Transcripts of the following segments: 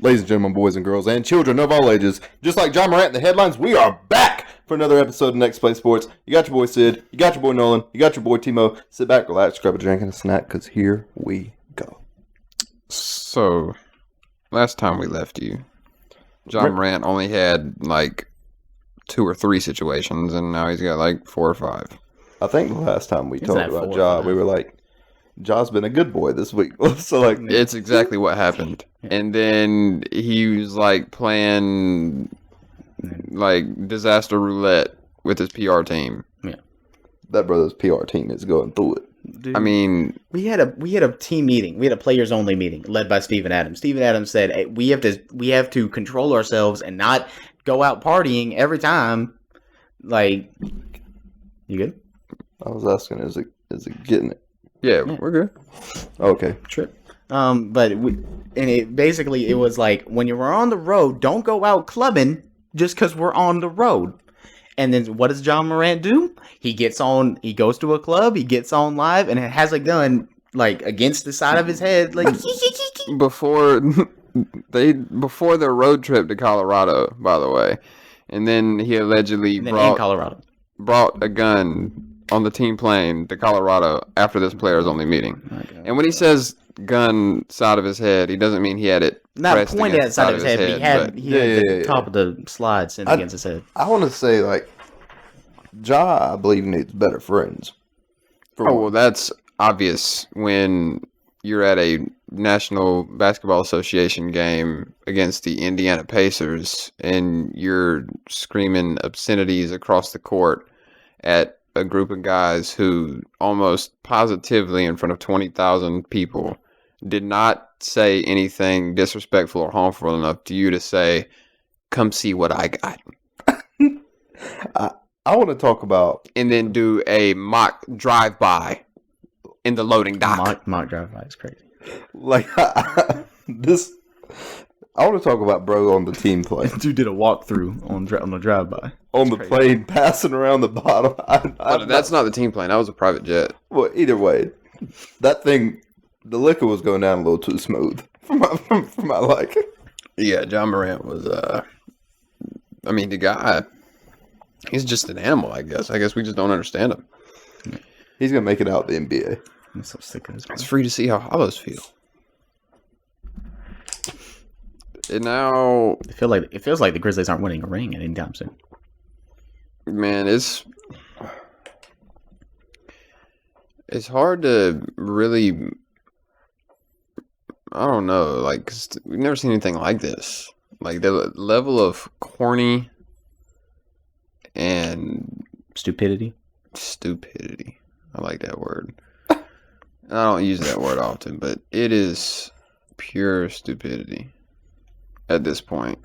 Ladies and gentlemen, boys and girls, and children of all ages, just like Ja Morant in the headlines, we are back for another episode of Next Play Sports. You got your boy Sid, you got your boy Nolan, you got your boy Timo. Sit back, relax, grab a drink and a snack, because here we go. So, last time we left you, Ja Morant only had like 2 or 3 situations, and now he's got like 4 or 5. I think the last time we talked about Ja, we were like, Ja's been a good boy this week. So like, it's exactly what happened. And then he was like playing like disaster roulette with his PR team. Yeah, that brother's PR team is going through it. Dude, I mean, we had a team meeting. We had a players only meeting led by Steven Adams. Steven Adams said, hey, we have to control ourselves and not go out partying every time. Like, you good? I was asking, is it getting it? yeah, we're good. Okay. Trip. But it was like, when you were on the road, don't go out clubbing just because we're on the road. And then what does Ja Morant do? He goes to a club, he gets on live, and it has a gun like against the side of his head, like before their road trip to Colorado, by the way. And then he allegedly brought a gun on the team plane to Colorado after this players only meeting. Okay. And when he says gun side of his head, he doesn't mean he had it not pointed at the side of his head, but he had the top of the slide sent against his head. I want to say, like, Ja, I believe, needs better friends. Well, that's obvious when you're at a National Basketball Association game against the Indiana Pacers and you're screaming obscenities across the court at a group of guys who almost positively in front of 20,000 people did not say anything disrespectful or harmful enough to you to say, come see what I got. I want to talk about... And then do a mock drive-by in the loading dock. Mock drive-by is crazy. Like, I want to talk about bro on the team plane. Dude did a walkthrough on the drive-by. On the plane, passing around the bottom. That's not the team plane. That was a private jet. Well, either way, that thing, the liquor was going down a little too smooth for my liking. Yeah, Ja Morant was, the guy, he's just an animal, I guess. I guess we just don't understand him. He's going to make it out the NBA. I'm so sick of this. It's free to see how hollows feel. And now it feels like the Grizzlies aren't winning a ring at any time soon. Man, it's hard to really, I don't know, like, 'cause we've never seen anything like this. Like, the level of corny and stupidity. I like that word. And I don't use that word often, but it is pure stupidity at this point.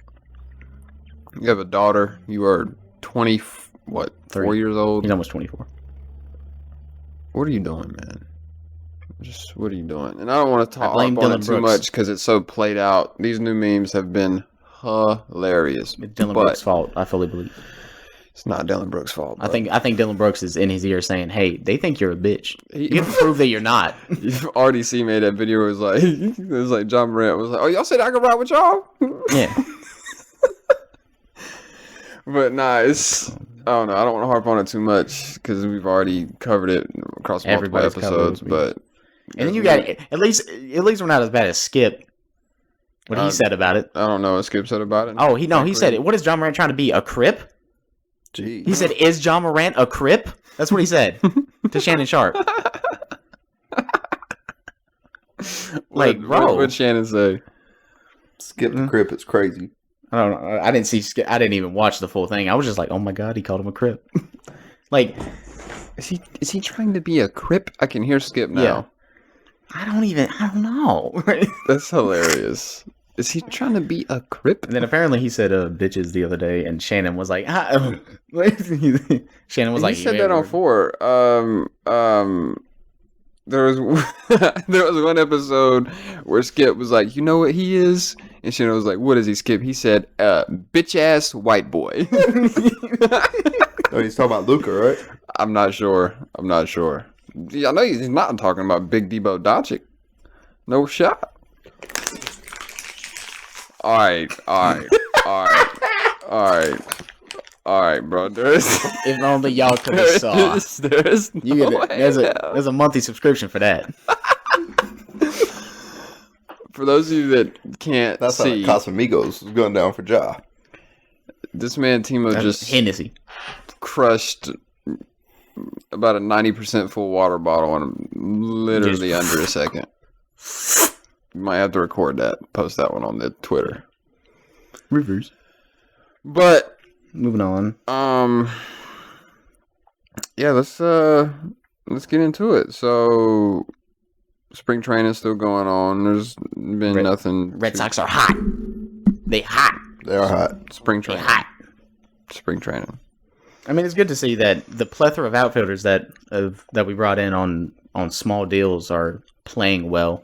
You have a daughter. You are 4 years old? He's almost 24. What are you doing, man? What are you doing? And I don't want to talk on it too much because it's so played out. These new memes have been hilarious. It's Dylan Brooks' fault, I fully believe. It's not Dylan Brooks' fault. I think Dylan Brooks is in his ear saying, "Hey, they think you're a bitch. You have to prove that you're not." RDC made that video. It was like Ja Morant was like, "Oh, y'all said I could ride with y'all?" Yeah. But nah, I don't know. I don't want to harp on it too much because we've already covered it across multiple episodes. But and then you got at least we're not as bad as Skip. What he said about it. I don't know what Skip said about it. Oh, he said it. What is Ja Morant trying to be, a Crip? Jeez. He said, "Is Ja Morant a Crip?" That's what he said to Shannon Sharp. Like, bro, what'd Shannon say? Skip the Crip is crazy. I don't know. I didn't see Skip. I didn't even watch the full thing. I was just like, "Oh my god, he called him a Crip." Like, is he trying to be a Crip? I can hear Skip now. Yeah. I don't know. That's hilarious. Is he trying to be a Crip? And then apparently he said bitches the other day, and Shannon was like, Shannon was like, he said that on 4. There was one episode where Skip was like, "You know what he is?" And Shannon was like, "What is he, Skip?" He said, "Bitch ass white boy." Oh, he's talking about Luka, right? I'm not sure. Yeah, I know he's not talking about Big Debo Doncic. No shot. All right, bro. If only y'all could have saw. There's You no get way there's a monthly subscription for that. For those of you that can't That's how see, Casamigos was going down for Ja. this man Timo That's just Hennessy. crushed about a 90% full water bottle in literally Just- under a second. You might have to record that, post that one on the Twitter. Rivers. But Moving on. yeah, let's get into it. So spring training is still going on. There's been nothing. Red Sox are hot. They hot. They are hot. Spring They training. hot. Spring training. I mean, it's good to see that the plethora of outfielders that we brought in on small deals are playing well.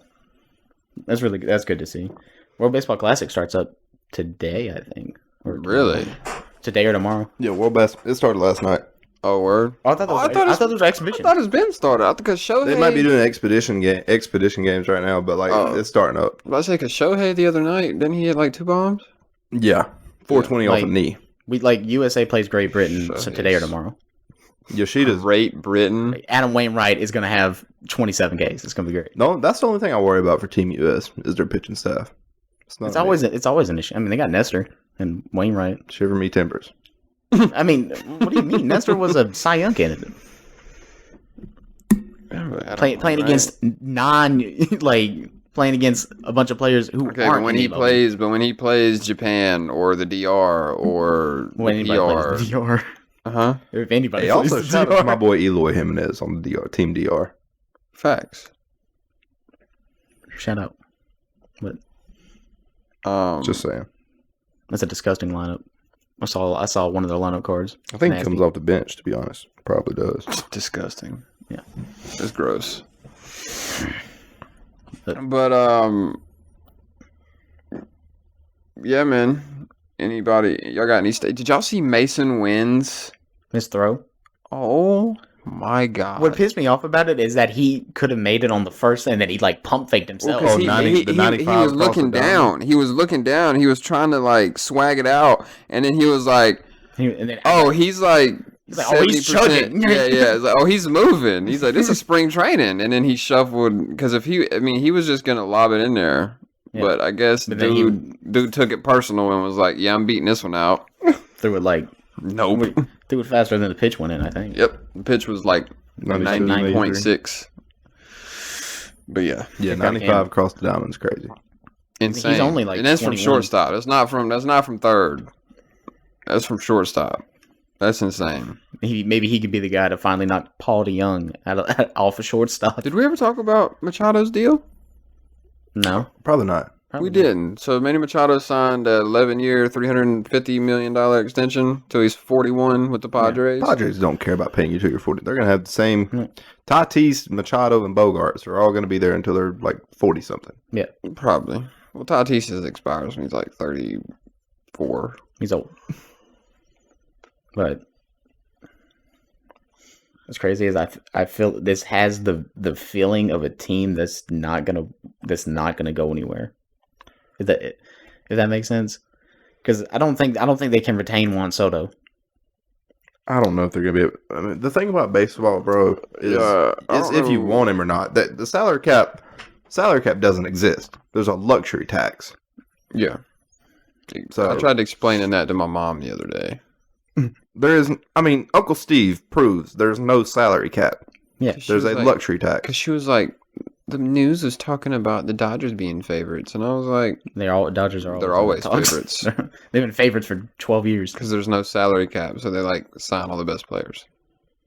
That's good to see. World Baseball Classic starts up today, I think. Or Really? today or tomorrow. Yeah, World Best. It started last night. Oh, word. Oh, I thought I that thought was an I exhibition. thought it's been started. I think because Shohei. They might be doing expedition games right now, but like Oh. it's starting up. I say because Shohei the other night, didn't he hit like 2 bombs? Yeah, 420 off a Like- knee. We USA plays Great Britain So so today or he's- tomorrow. Yoshida's. Great Britain. Adam Wainwright is going to have 27 Ks. It's going to be great. No, that's the only thing I worry about for Team US is their pitching staff. It's always an issue. I mean, they got Nestor and Wainwright. shiver me timbers. I mean, what do you mean? Nestor was a Cy Young candidate. Playing against playing against a bunch of players who Okay, aren't but when in he the plays, Japan or the DR or when the anybody plays the DR. Uh-huh. If anybody Hey, plays also the shout out to DR. my boy Eloy Jimenez on the DR Team DR. Facts. Shout out. But Just saying. that's a disgusting lineup. I saw one of their lineup cards. I think he Nasty. comes off the bench. To be honest, probably does. disgusting. Yeah. It's gross. But- yeah, man. Anybody? Y'all got any? Did y'all see Mason wins? His throw. Oh my god! What pissed me off about it is that he could have made it on the first and then he pump faked himself. 'cause Oh, he 90 the 95 was looking across the down. He was looking down. He was trying to like swag it out, and then he was like, And then "Oh, he's like." He's like, "Oh, he's 70%." chugging. Yeah. It's like, oh, he's moving. He's like, this is spring training, and then he shuffled because he was just gonna lob it in there, Yeah. but I guess But then dude took it personal and was like, yeah, I'm beating this one out. threw it like Nope. threw it faster than the pitch went in, I think. Yep. The pitch was like 97, 99.6. But yeah, Yeah, Kick out 95 Cam. across the diamond's crazy. insane. only, like, and that's from 21. shortstop. That's not from third. That's from shortstop. That's insane. Maybe he could be the guy to finally knock Paul DeYoung off a shortstop. Did we ever talk about Machado's deal? No, Probably not. probably We not. didn't. So Manny Machado signed an 11-year, $350 million extension till he's 41 with the Padres. Padres don't care about paying you till you're 40. They're going to have the same. Hmm. Tatis, Machado, and Bogarts are all going to be there until they're like 40 something. Probably. Well, Tatis expires when he's like 34. He's old. But what's crazy is I feel this has the feeling of a team that's not gonna go anywhere. If that makes sense, because I don't think they can retain Juan Soto. I don't know if they're going to be. I mean, the thing about baseball, bro, is I it's don't if you know. want him or not. That the salary cap doesn't exist. There's a luxury tax. Yeah. So I tried explaining that to my mom the other day. there is. I mean, Uncle Steve proves there's no salary cap. Yeah, There's a luxury tax. Because she was like, the news is talking about the Dodgers being favorites. And I was like, Dodgers are they're always in the talks. favorites. They've been favorites for 12 years, because there's no salary cap. So they like sign all the best players.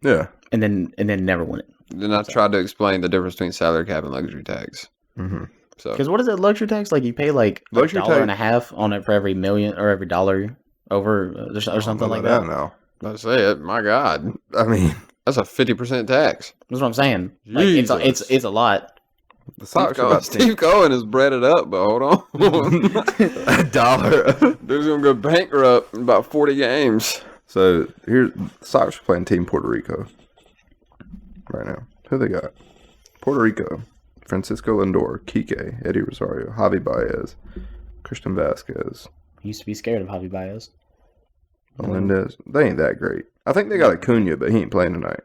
Yeah. and then never win it. Then I tried to explain the difference between salary cap and luxury tax. Mm-hmm. So Because what is it luxury tax? Like you pay like Luxury $1.50 on it for every million or every dollar over or something like that. now. I say it. My God, I mean, that's a 50% tax. That's what I'm saying. Like it's a lot. the Steve Sox are about Steve Cohen has bred it up, but hold on. $1. Dude's gonna go bankrupt in about 40 games. So here's the Sox are playing Team Puerto Rico right now. Who they got? Puerto Rico, Francisco Lindor, Kike, Eddie Rosario, Javi Baez, Christian Vasquez. Used to be scared of Javi Baez. Melendez. They ain't that great. I think they got Acuna, but he ain't playing tonight.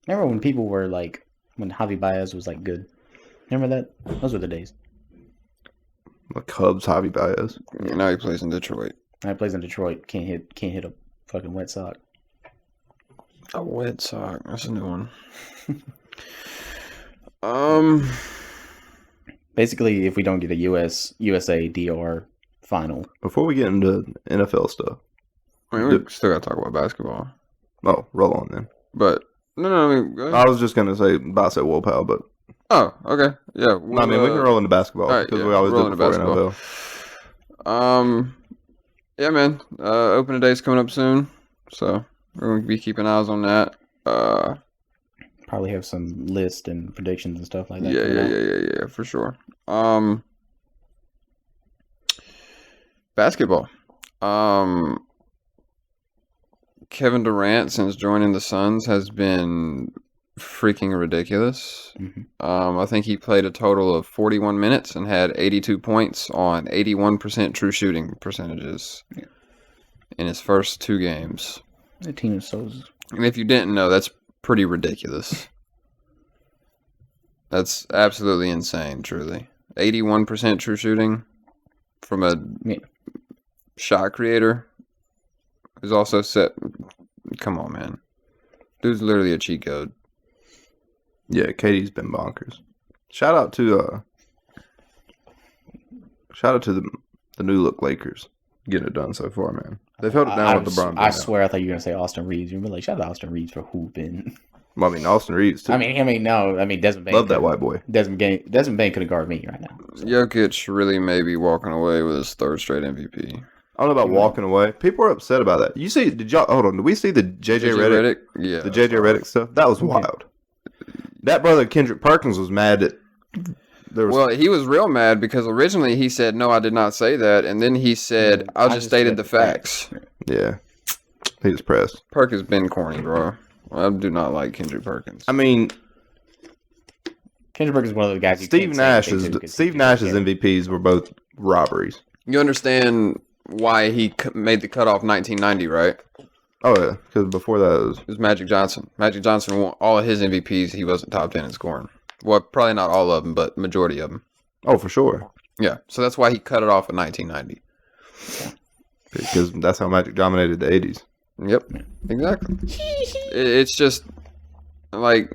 Remember when people were like, when Javi Baez was like good? Remember that? Those were the days. The Cubs, Javi Baez. Now he plays in Detroit. Now he plays in Detroit. Can't hit a fucking wet sock. A wet sock. That's a new one. Basically, if we don't get a USA DR final. Before we get into NFL stuff. I mean, we still got to talk about basketball. Oh, roll on then. But, no, I mean, go ahead. I was just going to say Bassett Wolpal, but... Oh, okay. Yeah. No, I mean, we can roll into basketball because we always do it before NFL. Yeah, man. Opening day's coming up soon, so we're going to be keeping eyes on that. Probably have some list and predictions and stuff like that. Yeah, for sure. Basketball. Kevin Durant, since joining the Suns, has been freaking ridiculous. Mm-hmm. I think he played a total of 41 minutes and had 82 points on 81% true shooting percentages in his first 2 games. The team is so... And if you didn't know, that's pretty ridiculous. That's absolutely insane, truly. 81% true shooting from a shot creator who's also set... Come on, man. Dude's literally a cheat code. Yeah, Katie's been bonkers. Shout out to the new look Lakers getting it done so far, man. They've held it down with LeBron. I swear I thought you were gonna say Austin Reeves. You'd be like, shout out to Austin Reeves for hooping. Well, I mean, Austin Reeves too. I mean, Desmond Bain. Love that white boy. Desmond Bain could have guarded me right now. So. Jokic really may be walking away with his 3rd straight MVP. I don't know about walking away. People are upset about that. You see? Hold on. Did we see the JJ Redick? Yeah, the JJ Redick stuff. That was wild. That brother Kendrick Perkins was mad that Well, he was real mad because originally he said, no, I did not say that. And then he said, I just stated the facts. Yeah. He was pressed. Perk has been corny, bro. I do not like Kendrick Perkins. I mean, Kendrick Perkins is one of those guys. Steve Nash's MVPs were both robberies. You understand why he made the cutoff 1990, right? Oh, yeah. Because before that it was Magic Johnson. Magic Johnson won all of his MVPs. He wasn't top 10 in scoring. Well, probably not all of them, but majority of them. Oh, for sure. Yeah. So that's why he cut it off in 1990. Because that's how Magic dominated the 80s. Yep. Exactly. It's just like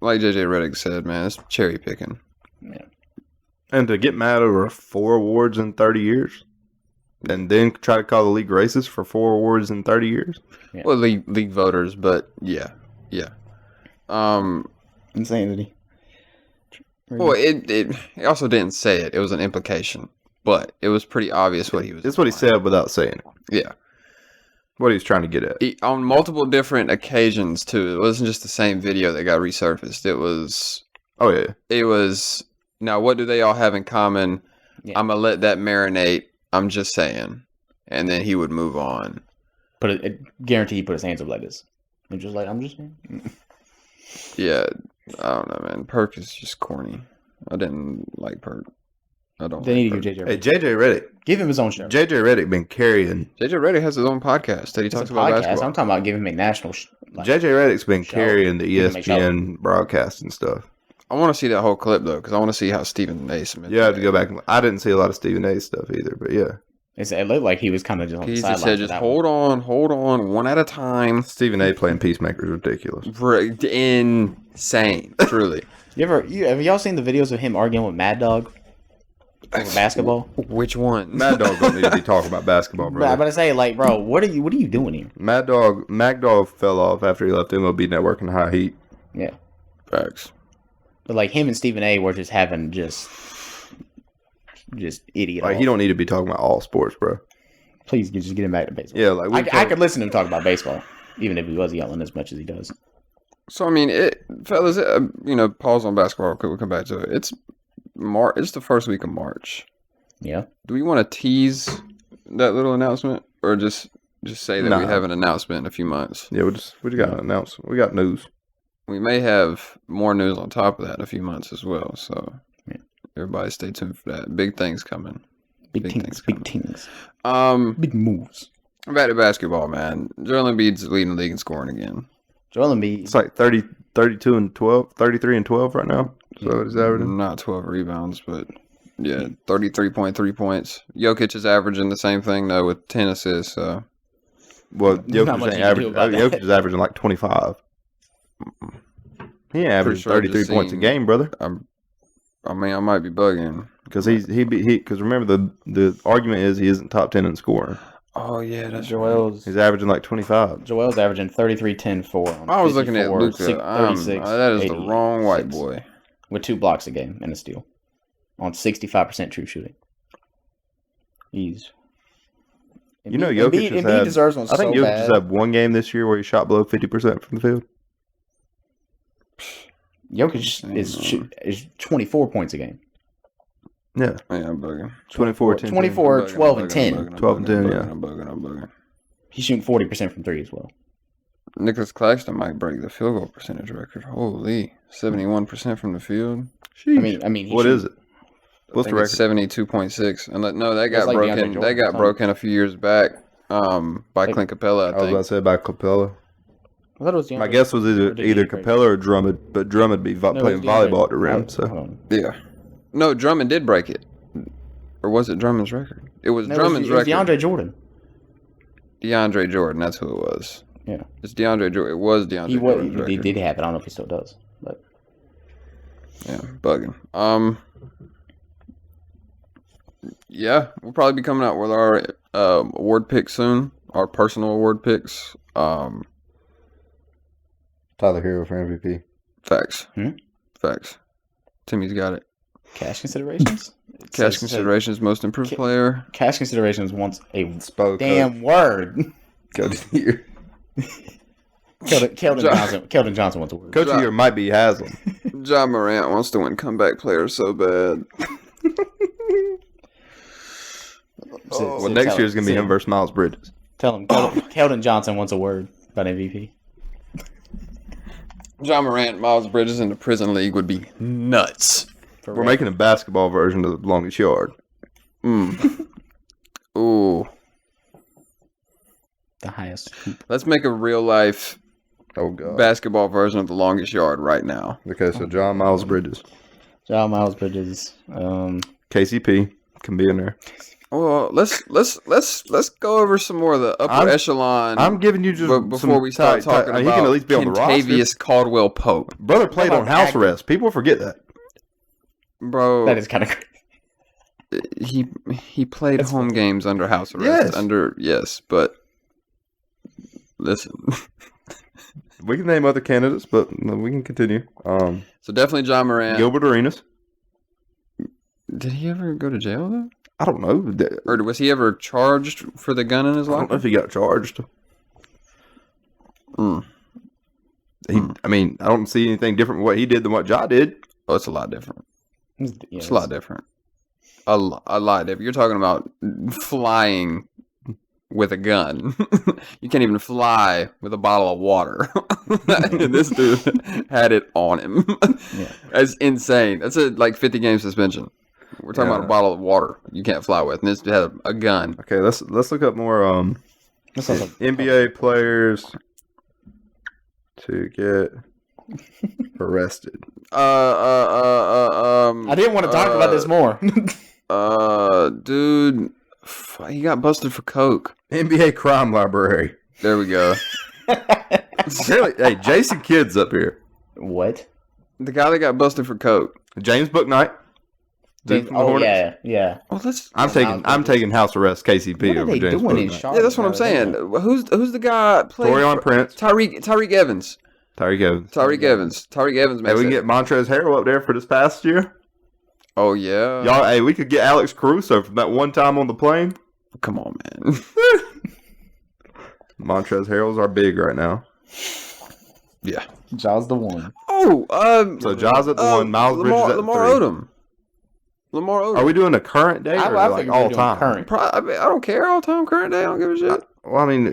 JJ Redick said, man, it's cherry picking. Yeah. And to get mad over 4 awards in 30 years? And then try to call the league racist for 4 awards in 30 years? Yeah. Well, league voters, but yeah. Insanity. Well, it also didn't say it. It was an implication, but it was pretty obvious what he was. It's what he said without saying it. Yeah. What he was trying to get at. On multiple different occasions, too. It wasn't just the same video that got resurfaced. It was... Oh, yeah. It was... Now, what do they all have in common? Yeah. I'm going to let that marinate. I'm just saying. And then he would move on. But I guarantee he put his hands up like this. I'm just saying. Yeah. I don't know, man. Perk is just corny. I didn't like Perk. I don't. They need to give JJ Redick. Hey, JJ Redick. Give him his own show. JJ Redick been carrying. JJ Redick has his own podcast that he talks about basketball. I'm talking about giving him a national. JJ Redick's been carrying the ESPN broadcast and stuff. I want to see that whole clip though, because I want to see how Stephen A. You have to go back. I didn't see a lot of Stephen A. stuff either, but yeah. It looked like he was kind of just on the sidelines. He just said, just hold on, one at a time. Stephen A. playing Peacemaker is ridiculous. Insane, truly. Have y'all seen the videos of him arguing with Mad Dog over basketball? Which one? Mad Dog don't need to be talking about basketball, bro. I'm gonna say, like, bro, what are you doing here? Mac Dog fell off after he left MLB Network in high heat. Yeah, facts. But like him and Stephen A. were just having just idiot. Like he don't need to be talking about all sports, bro. Please just get him back to baseball. Yeah, like I could listen to him talk about baseball, even if he was yelling as much as he does. So I mean, fellas, pause on basketball. We'll come back to it. It's the first week of March. Yeah. Do we want to tease that little announcement, or just say that we have an announcement in a few months? Yeah, we just got an announcement. We got news. We may have more news on top of that in a few months as well. So, Everybody stay tuned for that. Big things coming. Big Big things. things Big things. Big moves. back to basketball, man. Joel Embiid's leading the league in scoring again. Joel Embiid. It's like 32 and 12, 33 and 12 right now. So it's averaging. Not 12 rebounds, but yeah, 33.3 points. Jokic is averaging the same thing though with 10 assists. So. Well, Not much Jokic you ain't can do averaging. about that. Jokic is averaging like 25. He ain't averaging sure I've 33 just points a seen- game, brother. I mean, I might be bugging. Because because remember the argument is he isn't top 10 in scoring. Oh yeah, that's right. Joel's He's averaging like 25. Joel's averaging 33, 10, 4. On I was looking at 54, Luka. 36, That is the 86, wrong white boy. with 2 blocks a game and a steal on 65% true shooting. He's. You know, Jokic has Embiid had. deserves one I think so Jokic bad. has had one game this year where he shot below 50% from the field. Jokic is 24 points a game. Yeah, Yeah, I'm bugging. 24, 10, 24, I'm bugging, 12, I'm and bugging, 10. I'm bugging, 12 and 10, I'm yeah. bugging, I'm bugging. He's shooting 40% from 3 as well. Nicholas Claxton might break the field goal percentage record. Holy, 71% from the field. Sheesh. I mean, What is it? What's the I record? think it's 72.6. And no, that That's got like broken. DeAndre That Jordan, got something. broken a few years back by Clint Capella, I I was about think. to say by Capella. I thought it was My guess was either Capella or Drummond, but Drummond be playing volleyball at the rim. So Yeah. No, Drummond did break it. Or was it Drummond's record? It was Drummond's it was record. DeAndre Jordan. DeAndre Jordan, that's who it was. Yeah. It's DeAndre Jordan. It was DeAndre Jordan's He record. did have it. I don't know if he still does. But Yeah, bugging. Yeah, we'll probably be coming out with our award picks soon. Our personal award picks. Tyler Hero for MVP. Facts. Hmm? Facts. Timmy's got it. cash considerations? Cash considerations, most improved player. Cash considerations wants a Spoke damn word. Coach of the year. Keldon Johnson wants a word. Coach of the year might be Haslam. Ja Morant wants to win comeback player so bad. Well, next year's gonna be him versus Miles Bridges. Tell him Keldon Johnson wants a word about MVP. Ja Morant, Miles Bridges in the prison league would be nuts. We're making a basketball version of the longest yard. Ooh. The highest. Let's make a real life Oh god. basketball version of the longest yard right now. Okay, so John Miles Bridges, John Miles Bridges. KCP can be in there. Well, let's go over some more of the upper echelon. I'm giving you just before some we start talking about he can at least be on the roster. Kentavious Caldwell Pope, Brother played How on about house acting? arrest. People forget that. bro. That is kind of crazy. He played home games under house arrest. Yes. But listen. We can name other candidates, but we can continue. So definitely John Morant. Gilbert Arenas. Did he ever go to jail though? I don't know. Or was he ever charged for the gun in his I don't know locker? if he got charged. Mm. I mean, I don't see anything different from what he did than what Ja did. Oh, it's a lot different. Yeah, It's a lot different. A lot different. You're talking about flying with a gun. You can't even fly with a bottle of water. And this dude had it on him. Yeah. That's insane. That's a 50-game suspension. We're talking about a bottle of water you can't fly with, and this dude had a gun. Okay, let's look up more NBA players to get arrested. I didn't want to talk about this more. Dude, he got busted for coke. NBA crime library. There we go. Apparently, hey, Jason Kidd's up here. What? The guy that got busted for coke. James Bouknight. Dude from the Hornets. yeah. Oh, I'm taking house arrest KCP What are over they James doing in Bouknight. Charlotte? Yeah, that's what I'm saying. Who's the guy? Torian Prince. Tyreek Evans. Tyreek Evans. Tyreek Evans. Hey, Makes we can it. get Montrezl Harrell up there for this past year. Oh yeah. Y'all, hey, we could get Alex Caruso from that one time on the plane. Come on, man. Montrezl Harrell's our big right now. Yeah. Jaws the one. Oh, So Ja's at the one, Miles Bridges at the Lamar three. Odom. Lamar Odom. Are we doing a current day or I like figured we were all doing time? current. I don't care. All time, current day. I don't give a shit. Well, I mean,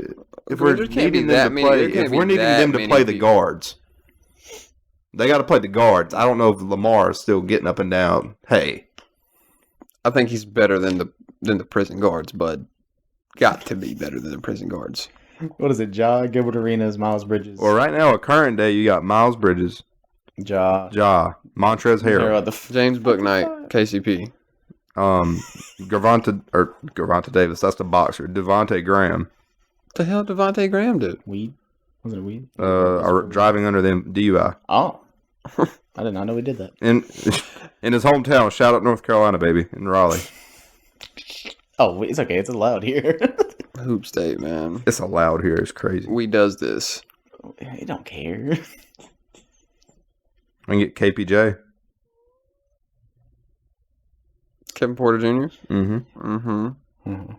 if There we're can't be needing that them to many- play, there can't if be we're needing that them to many play the people. guards, they got to play the guards. I don't know if Lamar is still getting up and down. Hey, I think he's better than the prison guards, but got to be better than the prison guards. What is it? Ja, Gilbert Arenas, Miles Bridges. Well, right now, at current day, you got Miles Bridges, Ja, Montrezl Harrell, James Bouknight, KCP. Gervonta Davis. That's the boxer. Devontae Graham. What the hell did Devontae Graham do? Weed? Was it weed? Driving under the DUI. Oh. I did not know we did that. In his hometown, shout out North Carolina, baby, in Raleigh. Oh, it's okay. It's allowed here. Hoop State, man. It's allowed here. It's crazy. We does this. They don't care. I can get KPJ. Kevin Porter Jr. Mm-hmm.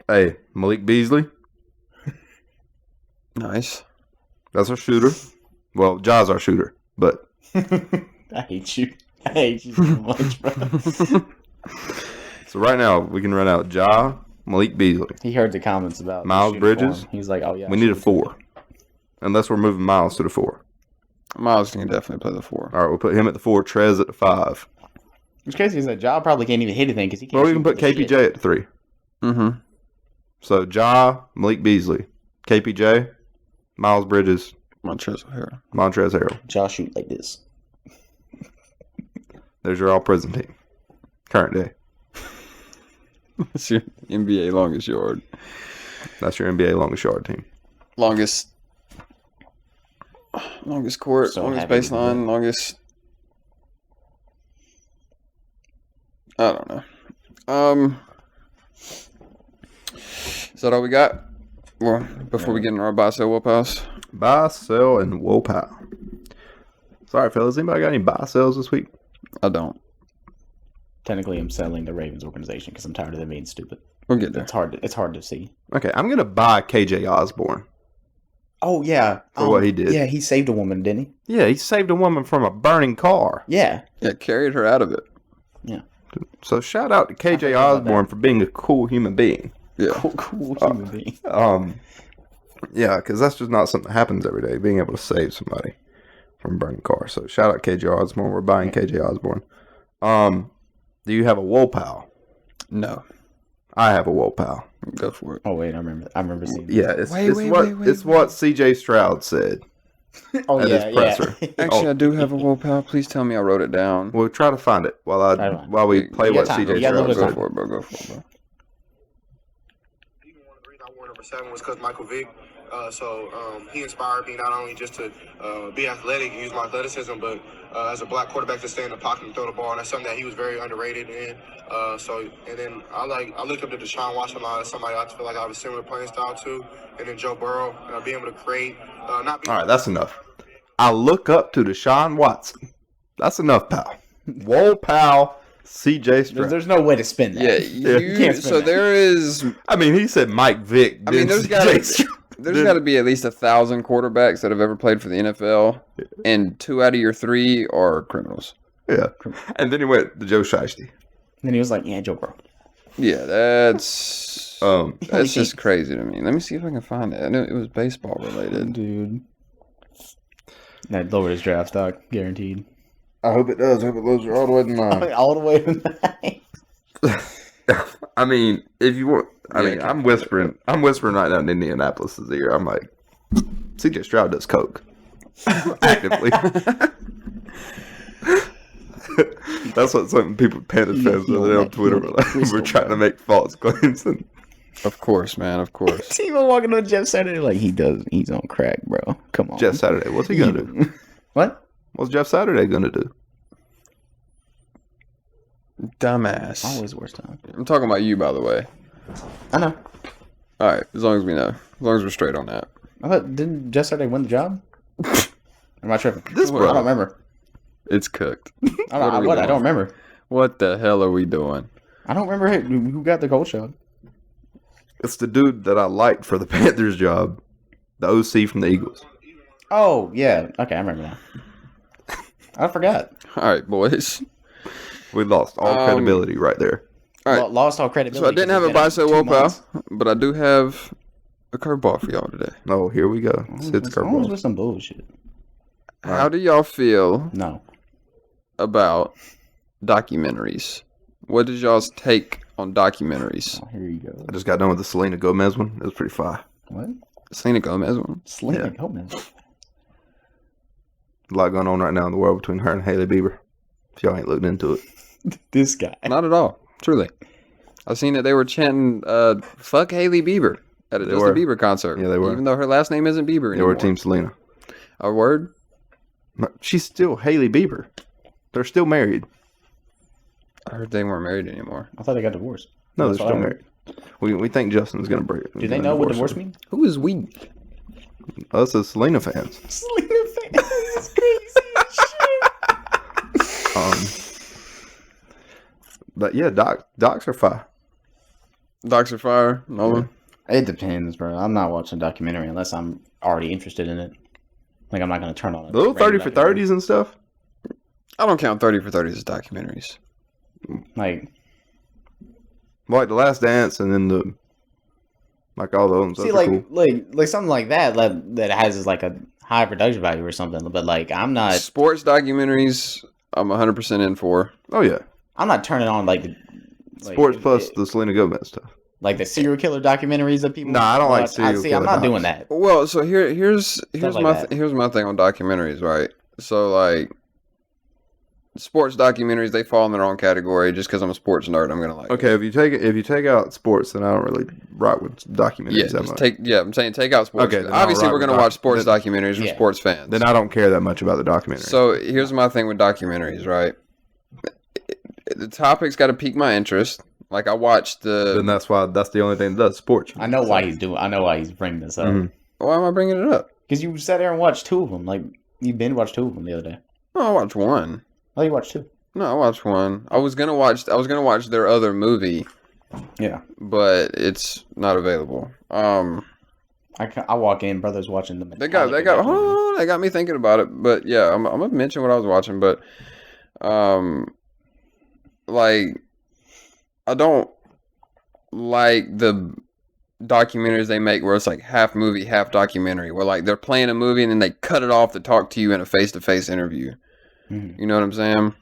Hey, Malik Beasley. Nice. That's our shooter. Well, Ja's our shooter, but I hate you. I hate you so much, bro. So right now we can run out Ja, Malik Beasley. He heard the comments about Miles Bridges. He's like, oh yeah. We need a 4. Unless we're moving Miles to the 4. Miles can definitely play the 4. All right, we'll put him at the 4, Trez at the 5. It's crazy is that Ja probably can't even hit anything because he can't. Well, we can shoot put for KPJ shit. at the 3. Mm-hmm. So Ja, Malik Beasley, KPJ, Miles Bridges, Montrezl Harrell. Montrezl Harrell. Ja shoot like this. There's your all-prison team. Current day. That's your NBA longest yard. That's your NBA longest yard team. Longest court, So longest happy to do baseline, longest. I don't know. Is that all we got? Well, before we get into our buy, sell, whoop house. Buy, sell, and whoa-pow. Sorry, fellas. Anybody got any buy sells this week? I don't. Technically, I'm selling the Ravens organization because I'm tired of them being stupid. We'll get there. It's hard to see. Okay, I'm going to buy KJ Osborne. Oh yeah, For what he did. Yeah, he saved a woman, didn't he? Yeah, he saved a woman from a burning car. Yeah. Yeah, carried her out of it. So shout out to KJ forgot about Osborne for being a cool human being. Yeah. Cool human being. Yeah, because that's just not something that happens every day, being able to save somebody from a burning car. So shout out KJ Osborne. We're buying KJ Osborne. Do you have a woe pal? No. I have a woe pal. Go for it. Oh wait, I remember seeing. That. Yeah, it's Wait, what CJ Stroud said. Oh at yeah, his presser. yeah. Actually, I do have a wool pal. Please tell me I wrote it down. We'll try to find it while we play You got what time. CJ You got a little Stroud bit of said. Go for it, bro. Go for it, bro. Even one of the reasons I wore number 7 was because Michael Vick. He inspired me not only just to be athletic and use my athleticism, but as a black quarterback to stay in the pocket and throw the ball. And that's something that he was very underrated in. And then I looked up to Deshaun Watson a lot as somebody I feel like I have a similar playing style to. And then Joe Burrow, being able to create, not be. All right, that's enough. I look up to Deshaun Watson. That's enough, pal. Woe pal, CJ Stroud. There's no way to spin that. Yeah, You can't spin so that. there is. I mean, he said Mike Vick. I mean, then there's CJ got to be at least 1,000 quarterbacks that have ever played for the NFL, and 2 out of your 3 are criminals. Yeah. And then he went to Joe Shiesty. Then he was like, "Yeah, Joe Burrow." Yeah, that's That's just crazy to me. Let me see if I can find it. I knew it was baseball related. Dude. That lowered his draft stock, guaranteed. I hope it does. I hope it lowers all the way to 9. All the way to 9. I mean, if you want, Yeah, I'm whispering right now in Indianapolis' ear. I'm like, CJ Stroud does coke actively. That's what some people, Panthers fans, on Twitter were like. We're trying to make false claims. And Of course, man. Of course. Timo walking on Jeff Saturday like he's on crack, bro. Come on. Jeff Saturday, what's he gonna do? What? What's Jeff Saturday gonna do? Dumbass. Always worst time. I'm talking about you, by the way. I know. All right, as long as we know. As long as we're straight on that. I thought didn't Jeff Saturday win the job? Am I tripping? This I bro. don't remember. It's cooked. I don't remember. What the hell are we doing? I don't remember who got the coach job. It's the dude that I liked for the Panthers job, the OC from the Eagles. Oh yeah. Okay, I remember now. I forgot. All right, boys. We lost all credibility right there. All right. Lost all credibility. So I didn't have a buy, sell, well, pal, but I do have a curveball for y'all today. Oh, here we go. Sid's curveball. with some bullshit. How do y'all feel No. about documentaries What is y'all's take on documentaries? Oh, here you go. I just got done with the Selena Gomez one. It was pretty fire. What? Selena Gomez one? Selena Gomez. A lot going on right now in the world between her and Hailey Bieber. If y'all ain't looking into it. This guy. Not at all. Truly. I've seen that they were chanting, fuck Hailey Bieber at a They Justin were. Bieber concert. Yeah, they were. Even though her last name isn't Bieber They anymore. were Team Selena. A word? She's still Hailey Bieber. They're still married. I heard they weren't married anymore. I thought they got divorced. No, That's they're what still I married. We think Justin's going to break it. Do they know what divorce means? Who is we? Us as Selena fans. Selena fans is crazy as shit. But yeah, docs are fire. Docs are fire. Nolan. It depends, bro. I'm not watching a documentary unless I'm already interested in it. Like, I'm not going to turn on it. The little 30 for 30s and stuff. I don't count 30 for 30s as documentaries. Like Like The Last Dance and then all the ones. see, like something like that that has like a high production value or something. But like, I'm not Sports documentaries, I'm 100% in for. Oh, yeah. I'm not turning on like Sports plus the Selena Gomez stuff. like the serial killer documentaries that people. Nah, I don't like watch. serial See, I'm killer not doing docs. that. Well, so here's like my that. here's my thing on documentaries, right? So like sports documentaries, they fall in their own category. Just because I'm a sports nerd, I'm gonna like. Okay, if you take out sports, then I don't really rock with documentaries Yeah, that just much. I'm saying take out sports. Okay, then I'll Obviously, rock we're with gonna watch sports then- documentaries. We're Yeah. sports fans. Then I don't care that much about the documentary. So here's my thing with documentaries, right? The topic's got to pique my interest. Like I watched then the. that's the only thing that does sports. I know why he's bringing this up Mhm. Why am I bringing it up? because you sat there and watched two of them. Like you binge watched two of them the other day. Oh, I watched one. Oh, you watched two. No, I watched one. I was gonna watch their other movie, Yeah. but it's not available. I walk in, brothers watching the. They got hold on, they got me thinking about it. But yeah, I'm gonna mention what I was watching. But like I don't like the documentaries they make where it's like half movie, half documentary, where like they're playing a movie and then they cut it off to talk to you in a face-to-face interview. Mhm. You know what I'm saying?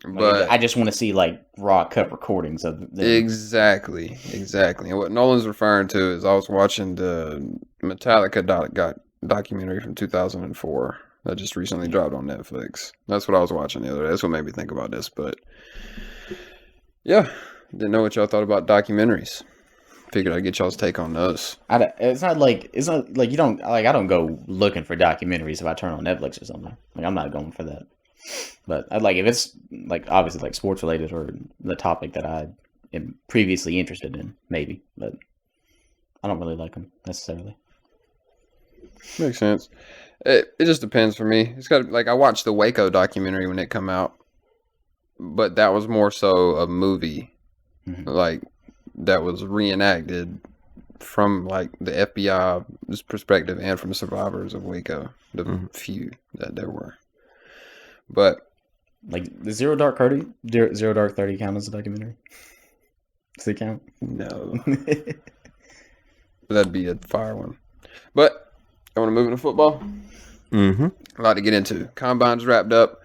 But I just want to see like raw cut recordings of them. exactly. And what Nolan's referring to is I was watching the Metallica documentary from 2004 that just recently dropped on Netflix. That's what I was watching the other day. That's what made me think about this. But yeah, didn't know what y'all thought about documentaries. Figured I'd get y'all's take on those. It's not like you don't like. I don't go looking for documentaries if I turn on Netflix or something. Like I'm not going for that. But I like if it's like obviously like sports related or the topic that I am previously interested in, maybe. But I don't really like them necessarily. Makes sense. It just depends for me. It's got like I watched the Waco documentary when it come out, but that was more so a movie, Mhm. like that was reenacted from like the FBI's perspective and from survivors of Waco, the few that there were. But Like the Zero Dark 30 count as a documentary. Does it count? no, that'd be a fire one. But I want to move into football. Mm-hmm. A lot to get into. Combine's wrapped up.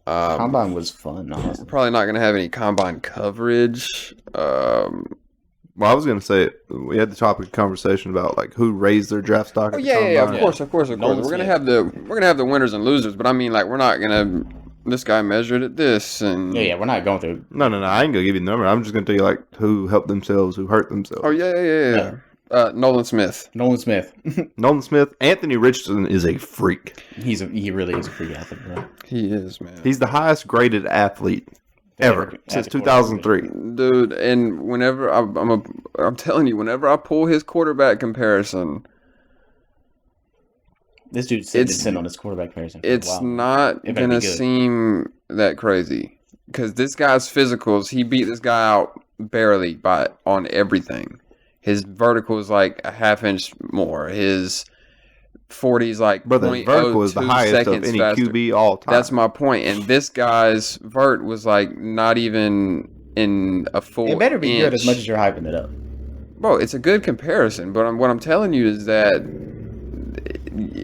Combine was fun, We're honestly. probably not going to have any combine coverage. Well, I was gonna say we had the topic of conversation about like who raised their draft stock. Oh at the yeah, combine. of course. Nolan We're gonna Smith. have the winners and losers, but I mean, like, we're not gonna. This guy measured at this, and Yeah, we're not going through. No. I ain't gonna give you the number. I'm just gonna tell you like who helped themselves, who hurt themselves. Oh yeah. Nolan Smith. Nolan Smith. Nolan Smith, Anthony Richardson is a freak. He really is a freak athlete, bro. He is, man. He's the highest graded athlete ever since At the 2003. Dude, and whenever I'm telling you, whenever I pull his quarterback comparison, This dude's sitting on his quarterback comparison. for a it's while. not It better gonna be good. seem that crazy because this guy's physicals, he beat this guy out barely on everything. His vertical is like a half inch more. His 40's like Brother, his vertical is the 0.02 highest of seconds any faster. QB all time. That's my point. And this guy's vert was like not even in a full. It better be good as inch. much as you're hyping it up. Bro, it's a good comparison, but what I'm telling you is that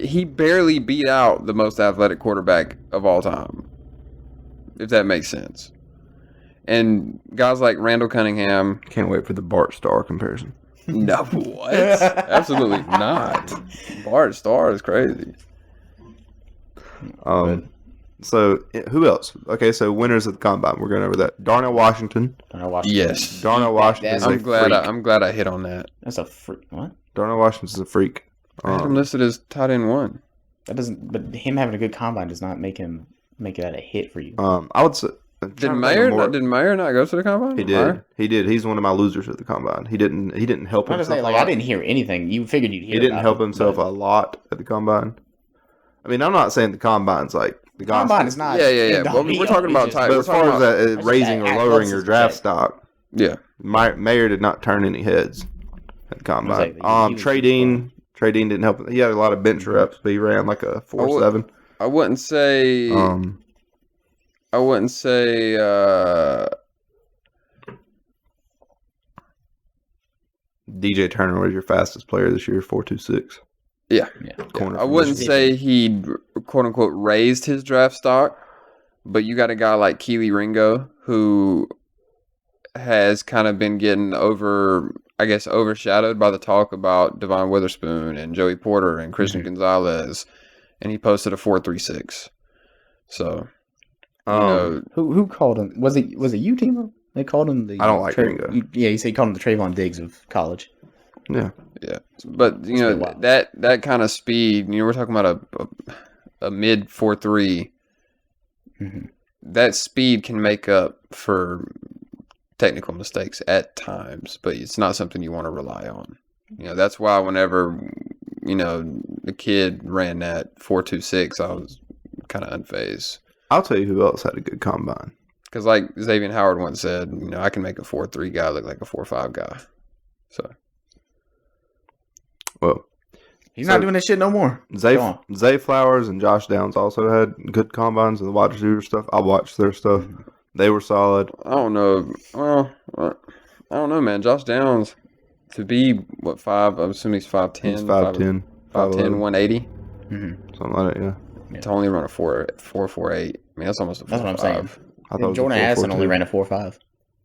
he barely beat out the most athletic quarterback of all time, if that makes sense. And guys like Randall Cunningham. Can't wait for the Bart Starr comparison. No, what? Absolutely not. Bart Starr is crazy. So who else? Okay, so winners of the combine. We're going over that. Darnell Washington. Yes. Darnell Washington. That's- I'm glad I hit on that. That's a freak. What? Darnell Washington's a freak. I had him listed as tight end 1. That doesn't. But him having a good combine does not make that a hit for you. I would say. Did Mayer not go to the combine? He did. Mayer? He did. He's one of my losers at the combine. He didn't help I'm just himself. saying, like, I didn't hear anything. You figured you'd hear. He didn't about help it, himself but a lot at the combine. I mean, I'm not saying the combine's like the combine is not. Yeah. Well, we're talking about It's tight. But We're as far talking as about, that, raising or that lowering close your is draft check. stock, yeah. Mayer did not turn any heads at the combine. Like, he was Trey Dean didn't help. He had a lot of bench reps, but he ran like a 4.7. I wouldn't say. I wouldn't say. DJ Turner was your fastest player this year, 4.26. Yeah. Corner I from wouldn't Michigan. say he quote unquote raised his draft stock, but you got a guy like Keely Ringo who has kind of been getting overshadowed by the talk about Devon Witherspoon and Joey Porter and Christian Gonzalez, and he posted a 4.36. So, Who called him? Was it you, Timo? They called him the. I don't like Ringo. Yeah, he said he called him the Trayvon Diggs of college. Yeah. but It's been wild. that kind of speed. We're talking about a mid 4.3. Mm-hmm. That speed can make up for technical mistakes at times, but it's not something you want to rely on. That's why whenever the kid ran that 4.26, I was kind of unfazed. I'll tell you who else had a good combine. Because like Xavier Howard once said, I can make a 4.3 guy look like a 4.5 guy. So, Well, He's not doing this shit no more. Zay Flowers and Josh Downs also had good combines and the wide receiver stuff. I watched their stuff. They were solid. I don't know. Well, I don't know, man. Josh Downs to be 5? I'm assuming he's 5'10". He's 5'10", 5'10", 180. Something like that. Yeah. To only run a 4.48. I mean, that's almost a 4.5. That's what I'm saying. I thought Jordan it was a Addison only 4.42. ran a 4.5.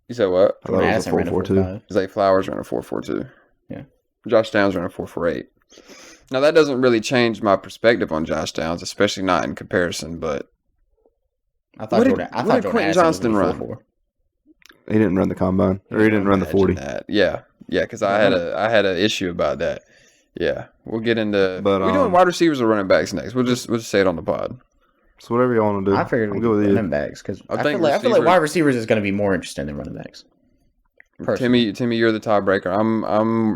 You said what? I thought it was a 4.42. Zay Flowers ran a 4.42. Yeah. Josh Downs ran a 4.48. Now that doesn't really change my perspective on Josh Downs, especially not in comparison. But I thought Jordan Quentin Addison Johnston was run? 4.4. He didn't run the combine, or he didn't run the 40. That. Yeah, because I had an issue about that. Yeah, we'll get into. But, we're doing wide receivers or running backs next. We'll just say it on the pod. So whatever you want to do. I figured I'm we'd good with do you. running backs because I I think feel like receiver- wide receivers is going to be more interesting than running backs. Personally. Timmy, you're the tiebreaker.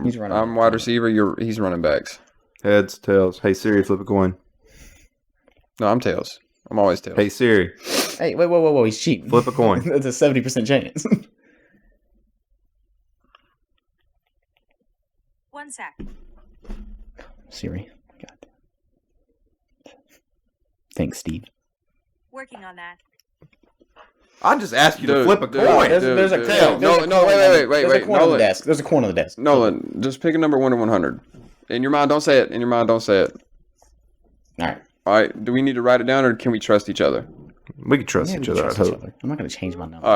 He's running I'm back. wide receiver. He's running backs. Heads, tails. Hey Siri, flip a coin. No, I'm tails. I'm always tails. Hey Siri, Hey, whoa, he's cheating. flip a coin. It's a 70% chance. 1 sec. Siri. God. Thanks, Steve. Working on that. I just asked you to Dude, flip a dude, coin. dude. There's a dude. tail. No, wait. There's a coin on the Nolan. desk. There's a coin on the desk. Nolan, just pick a number 1 to 100. In your mind, don't say it. All right. All right. Do we need to write it down, or can we trust each other? We can trust Yeah, we each other. I trust each hope. other. I'm not going to change my number. All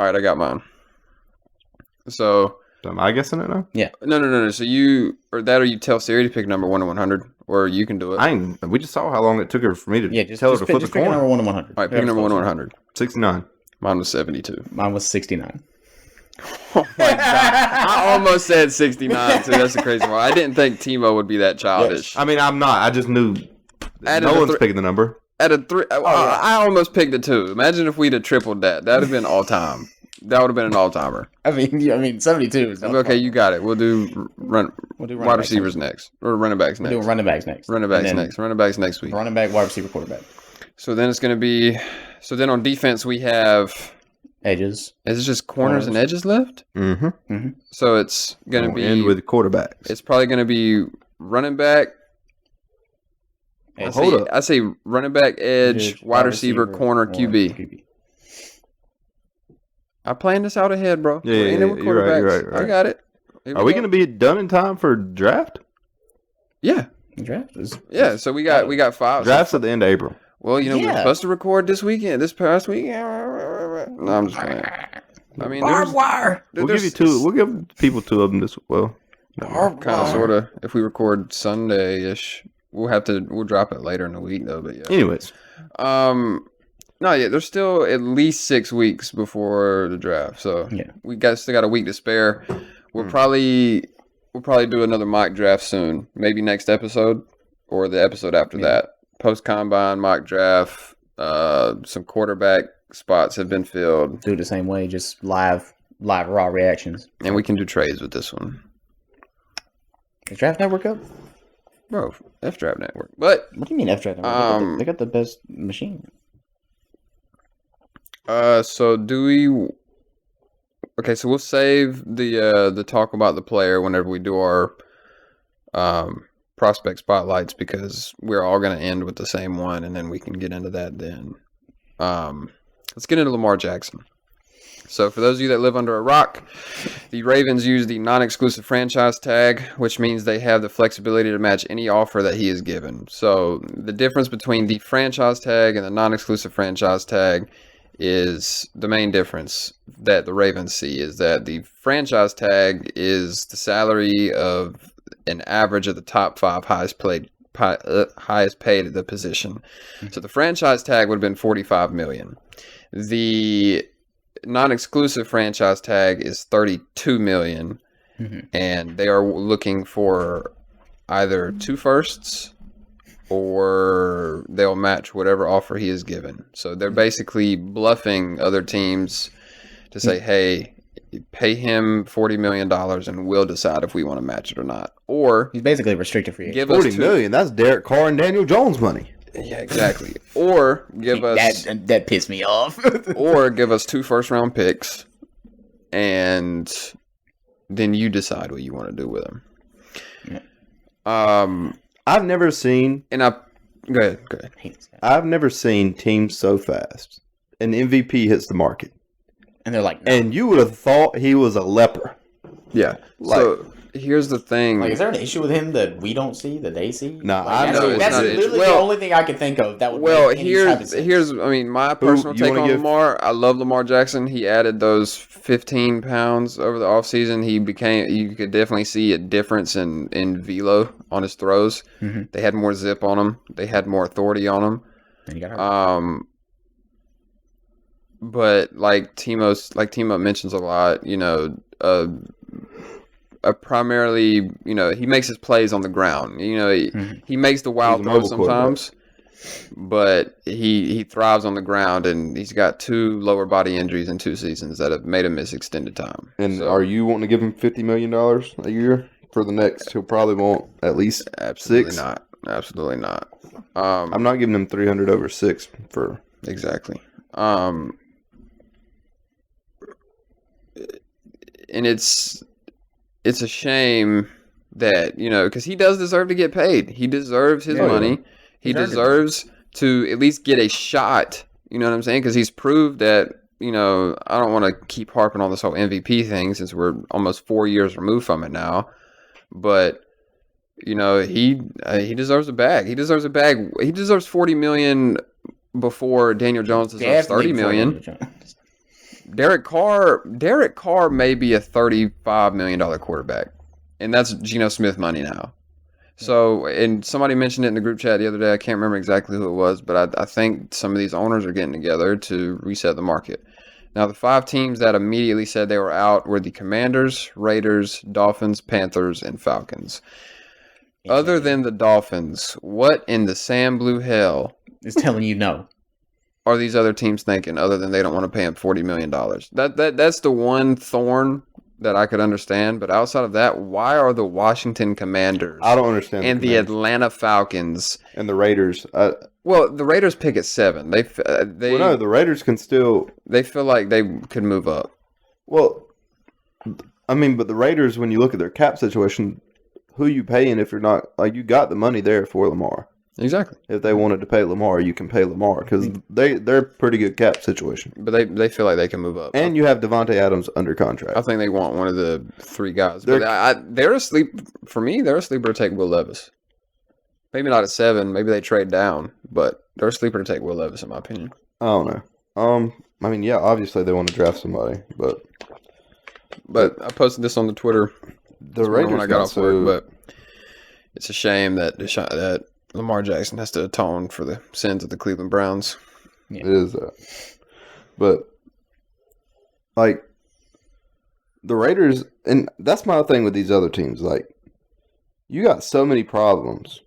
right. I got mine. So Am I guessing it now? no. So you tell Siri to pick number 1 to 100, or you can do it. We just saw how long it took her for me to Yeah, just tell her to pick, flip a just pick a number coin. 1 to 100. All right, pick number 1 to 100. 69. Mine was 72. Mine was 69. Oh my god! I almost said 69 too. That's a crazy one. I didn't think Timo would be that childish. I mean, I'm not. I just knew. Added No a one's thr- picking the number. At a 3, I almost picked a 2. Imagine if we'd have tripled that. That'd have been all time. That would have been an all timer. I mean, 72 is Okay, you got it. We'll do We'll do running wide backs receivers next, or running backs We're next. doing running backs next. Running backs And then next. Running backs next week. Running back, wide receiver, quarterback. So then it's going to be. So then on defense we have. Edges. Is it just corners and edges left? Mm-hmm. So it's going to be. End with quarterbacks. It's probably going to be running back. Hold up. I say running back, edge, wide receiver, corner, QB. I'm playing this out ahead, bro. Yeah, We're in it with you're right, quarterbacks. you're right. I got it. Are we going to be done in time for draft? Yeah. Draft is Yeah. So we got 5. Draft's at the end of April. Well, we're Yeah. supposed to record this past weekend. No, I'm just playing. I mean, Barbed wire. We'll give you two. We'll give people two of them this. Well, Barbed kind of, wire. sort of. If we record Sunday-ish, we'll drop it later in the week though. But yeah. anyways, No, yeah, there's still at least 6 weeks before the draft, so Yeah. we still got a week to spare. We'll probably do another mock draft soon, maybe next episode or the episode after that. Post combine mock draft. Some quarterback spots have been filled, Do it the same way, just live raw reactions. and we can do trades with this one, Is Draft Network up? bro. F Draft Network, but What do you mean F Draft Network? They got the best machine. so do we? Okay, so we'll save the talk about the player whenever we do our prospect spotlights, because we're all going to end with the same one, and then we can get into that then. Let's get into Lamar Jackson. So for those of you that live under a rock, the Ravens use the non-exclusive franchise tag, which means they have the flexibility to match any offer that he is given. So the difference between the franchise tag and the non-exclusive franchise tag is the main difference that the Ravens see is that the franchise tag is the salary of an average of the top 5 highest paid at the position. So the franchise tag would have been $45 million. The non-exclusive franchise tag is $32 million, and they are looking for either 2 firsts or they'll match whatever offer he is given. So they're basically bluffing other teams to say, hey, pay him $40 million and we'll decide if we want to match it or not. Or He's basically a restricted free agent. give us $40 million. That's Derek Carr and Daniel Jones money. Yeah, exactly. Or give us That pissed me off. or give us 2 first-round picks, and then you decide what you want to do with them. I've never seen. And go ahead. I've never seen teams so fast. An MVP hits the market, And they're like, no. and you would have thought he was a leper. Yeah. So here's the thing. Like, is there an issue with him that we don't see, that they see? Nah, like, I know it's that's not an issue. literally Well- the only thing I could think of that would Well, make any type of sense. here's I mean, my personal you take wanna on give- Lamar. I love Lamar Jackson. He added those 15 pounds over the offseason. You could definitely see a difference in velo on his throws. Mhm. They had more zip on him. They had more authority on him. And he got hurt. But like Timo mentions a lot, primarily, he makes his plays on the ground. He makes the wild He's a throws mobile quarterback. sometimes, but he thrives on the ground, and he's got 2 lower body injuries in 2 seasons that have made him miss extended time. And So, are you wanting to give him $50 million a year for the next? He'll probably want at least absolutely 6. not. Absolutely not. I'm not giving him 300 over 6 for. Exactly. And it's a shame that, because he does deserve to get paid. He deserves his money. He deserves to at least get a shot. You know what I'm saying? Because he's proved that, I don't want to keep harping on this whole MVP thing since we're almost 4 years removed from it now. But, he deserves a bag. He deserves a bag. He deserves $40 million before Daniel Jones deserves $30 million. Derek Carr may be a $35 million quarterback, and that's Geno Smith money now. So, and somebody mentioned it in the group chat the other day. I can't remember exactly who it was, but I think some of these owners are getting together to reset the market. Now, the 5 teams that immediately said they were out were the Commanders, Raiders, Dolphins, Panthers, and Falcons. Other than the Dolphins, what in the Sam Blue hell It's telling you no. are these other teams thinking other than they don't want to pay him $40 million? That's the one thorn that I could understand. But outside of that, why are the Washington Commanders I don't understand. and the Atlanta Falcons and the Raiders. well, the Raiders pick at 7. They No, the Raiders can still. they feel like they could move up. Well, I mean, but the Raiders, when you look at their cap situation, who you paying if you're not like you got the money there for Lamar? Exactly. If they wanted to pay Lamar, you can pay Lamar because they're pretty good cap situation. But they feel like they can move up. And you have Devontae Adams under contract. I think they want one of the 3 guys. But they're asleep. For me, they're a sleeper to take Will Levis. Maybe not at 7. Maybe they trade down, but they're a sleeper to take Will Levis, in my opinion. I don't know. I mean, yeah, obviously they want to draft somebody, but I posted this on the Twitter the this morning Raiders when I got off work, but it's a shame that Lamar Jackson has to atone for the sins of the Cleveland Browns. Yeah. It is that. But, like, the Raiders, and that's my thing with these other teams. Like, you got so many problems.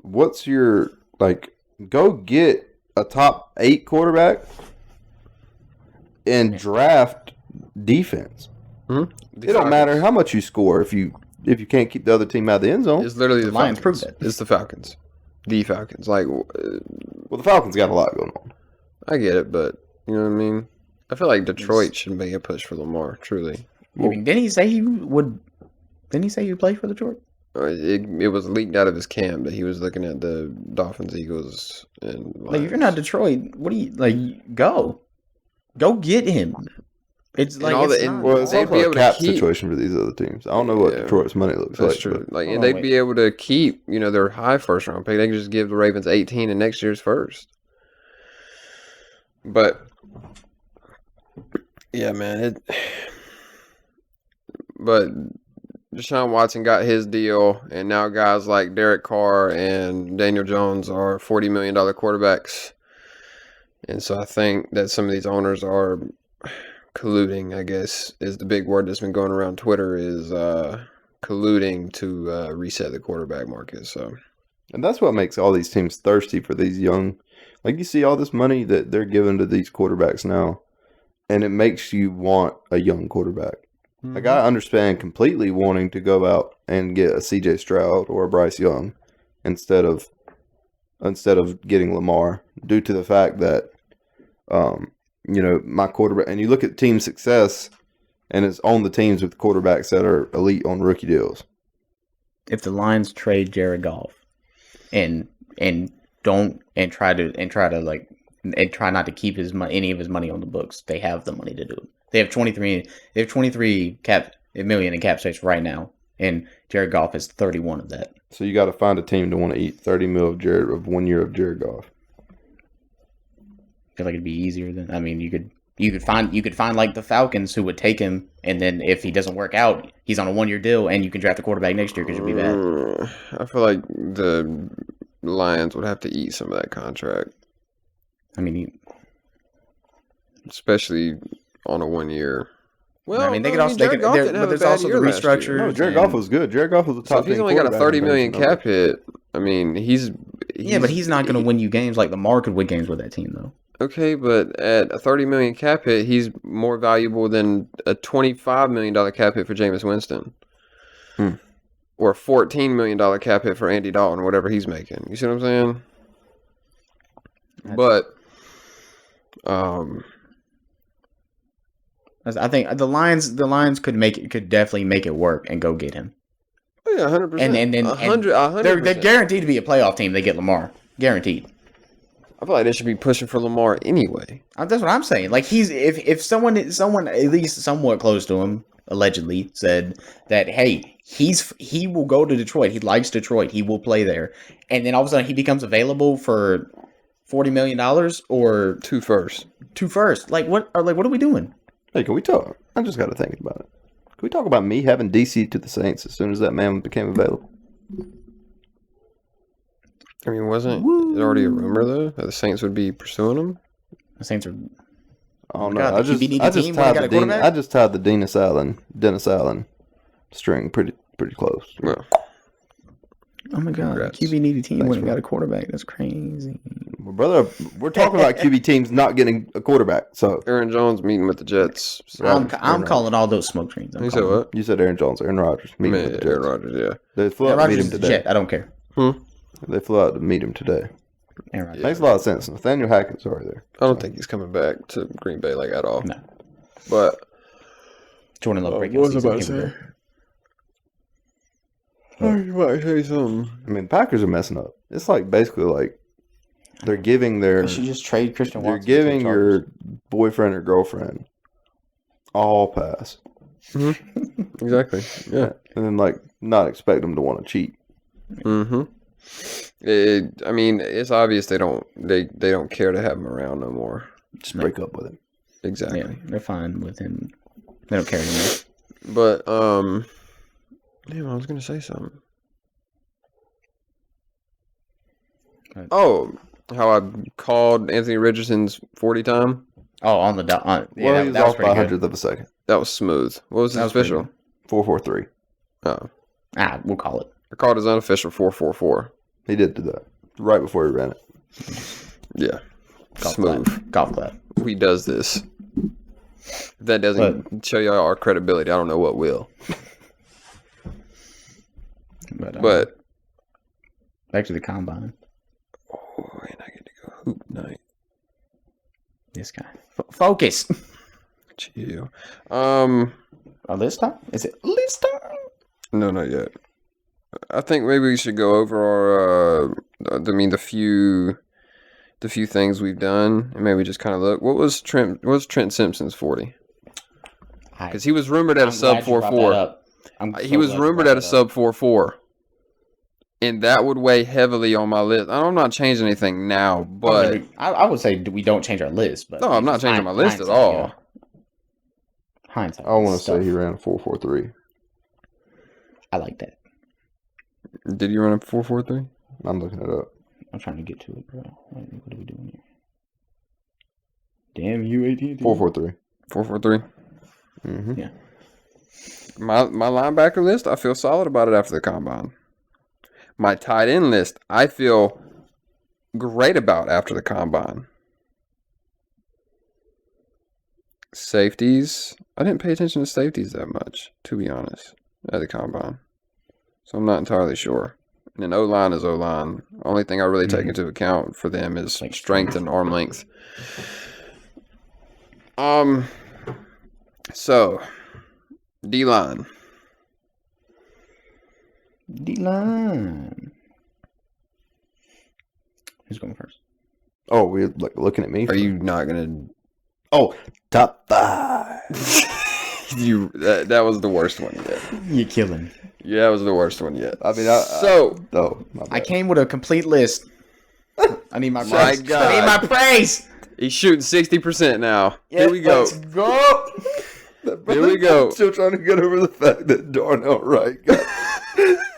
What's your, like, go get a top 8 quarterback and draft defense. Mm-hmm. It don't matter how much you score if you can't keep the other team out of the end zone. It's literally The the Lions Falcons. proved it. It's the Falcons. The Falcons. Like, Well, the Falcons got a lot going on. I get it, but you know what I mean? I feel like Detroit should make a push for Lamar, truly. I mean, didn't he say he would? Didn't he say he would play for Detroit? It was leaked out of his camp that he was looking at the Dolphins, Eagles, and Lions. Like, if you're not Detroit, what do you like? Go get him. It's like all it's the- not- Well, it's They'd also be a able to cap keep- situation for these other teams. I don't know what Yeah. Detroit's money looks That's like. true. But Like, Hold and on, they'd wait. be able to keep, their high first round pick. They could just give the Ravens 18 in next year's first. But yeah, man. But Deshaun Watson got his deal, and now guys like Derek Carr and Daniel Jones are $40 million quarterbacks. And so I think that some of these owners are colluding, I guess, is the big word that's been going around Twitter, is colluding to reset the quarterback market. So and that's what makes all these teams thirsty for these young. Like, you see all this money that they're giving to these quarterbacks now, and it makes you want a young quarterback. Like, I understand completely wanting to go out and get a CJ Stroud or a Bryce Young instead of getting Lamar, due to the fact that my quarterback, and you look at team success, and it's on the teams with quarterbacks that are elite on rookie deals. If the Lions trade Jared Goff and try not to keep any of his money on the books, they have the money to do it. They have 23 million in cap space right now, and Jared Goff is 31 of that. So you got to find a team to want to eat 30 mil of 1 year of Jared Goff. I feel like it'd be easier than, I mean, you could find like the Falcons who would take him, and then if he doesn't work out, he's on a 1 year deal, and you can draft a quarterback next year because you'll be bad. I feel like the Lions would have to eat some of that contract, I mean, especially on a 1 year. Well, I mean, they could also, Jared Goff didn't have a there's bad also the year last year. restructure. No, Jared Goff was good. Jared Goff was a So top if he's 10 only got a quarterback $30 in million fantasy cap hit, I mean, he's but he's not going to win you games like Lamar could win games with that team, though. Okay, but at a $30 million cap hit, he's more valuable than a $25 million cap hit for Jameis Winston. Or a $14 million cap hit for Andy Dalton, whatever he's making. You see what I'm saying? But, I think the Lions could definitely make it work and go get him. oh yeah, 100%. And then 100%. they're guaranteed to be a playoff team. They get Lamar, guaranteed. I feel like they should be pushing for Lamar anyway. That's what I'm saying. Like, if someone at least somewhat close to him allegedly said that, hey, he will go to Detroit. He likes Detroit. He will play there. And then all of a sudden he becomes available for $40 million or Two first. two first. Like, what are we doing? Hey, can we talk? I just got to think about it. Can we talk about me having DC to the Saints as soon as that man became available? I mean, wasn't it already a rumor though that the Saints would be pursuing him? The Saints are. I don't my know. God, the QB need a team when they got a quarterback? I just tied the Dennis Allen string pretty close. Well, Oh my God, Congrats. QB need a team Thanks, when they bro. got a quarterback. That's crazy. Well, brother, we're talking about QB teams not getting a quarterback. So Aaron Jones meeting with the Jets. So. I'm calling all those smoke screens. You said what? you said Aaron Jones, Aaron Rodgers, meeting with the Aaron Jets. Rodgers, yeah. They flew out to meet Rodgers him is a today. Jet. I don't care. They flew out to meet him today. Aaron Rodgers. Makes a lot of sense. Nathaniel Hackett's already there. I don't think he's coming back to Green Bay like at all. No. But Jordan Love breaking what was I season. about to Here we say? go. Oh, you might say something. I mean, Packers are messing up. It's like basically like they're giving their They should just trade Christian you're Watson. to the giving Chargers. your boyfriend or girlfriend all pass, Exactly. Yeah. and then like not expect them to want to cheat. Mm-hmm. I mean, it's obvious they don't care to have him around no more. Just break up with him. Exactly. Yeah, they're fine with him. They don't care anymore. But damn, I was gonna say something. Right. Oh, how I called Anthony Richardson's 40 time. Oh, on the dot. Yeah, Well, he was that was off by pretty good. 100th of a second. That was smooth. What was his That was pretty official? 4.43. Oh, We'll call it. I called his unofficial 4.44. He did do that right before he ran it. Yeah, Golf smooth. clap. Golf clap. He does this. If that doesn't show y'all our credibility, I don't know what will. But back to the combine. oh, and I get to go hoop night. This guy. Focus. Chill. List time? Is it list time? No, not yet. I think maybe we should go over our. The few things we've done, and maybe just kind of look. What was Trent Simpson's 40? Because he was rumored at a sub 4.4. He was rumored at a sub 4.4, and that would weigh heavily on my list. I'm not changing anything now, but I would say we don't change our list. But no, I'm not changing my list at all. Yeah. Hindsight. I want to say he ran a 4.43. I like that. Did you run a 4.43? I'm looking it up. I'm trying to get to it, bro. What are we doing here? Damn you, AT&T. 4.43. 4.43. Mm-hmm. Yeah. My linebacker list, I feel solid about it after the combine. My tight end list, I feel great about after the combine. Safeties, I didn't pay attention to safeties that much, to be honest, at the combine. So I'm not entirely sure. And then O-line is O-line. Only thing I really take into account for them is strength and arm length. So, D-line. D-line. Who's going first? Oh, we're looking at me. Are you not gonna? Oh, top 5. That was the worst one yet. You're killing. Yeah, that was the worst one yet. I mean, I came with a complete list. I need my My praise. God. I need my praise. He's shooting 60% now. Here we go. Let's go. Here we go. I'm still trying to get over the fact that Darnell Wright got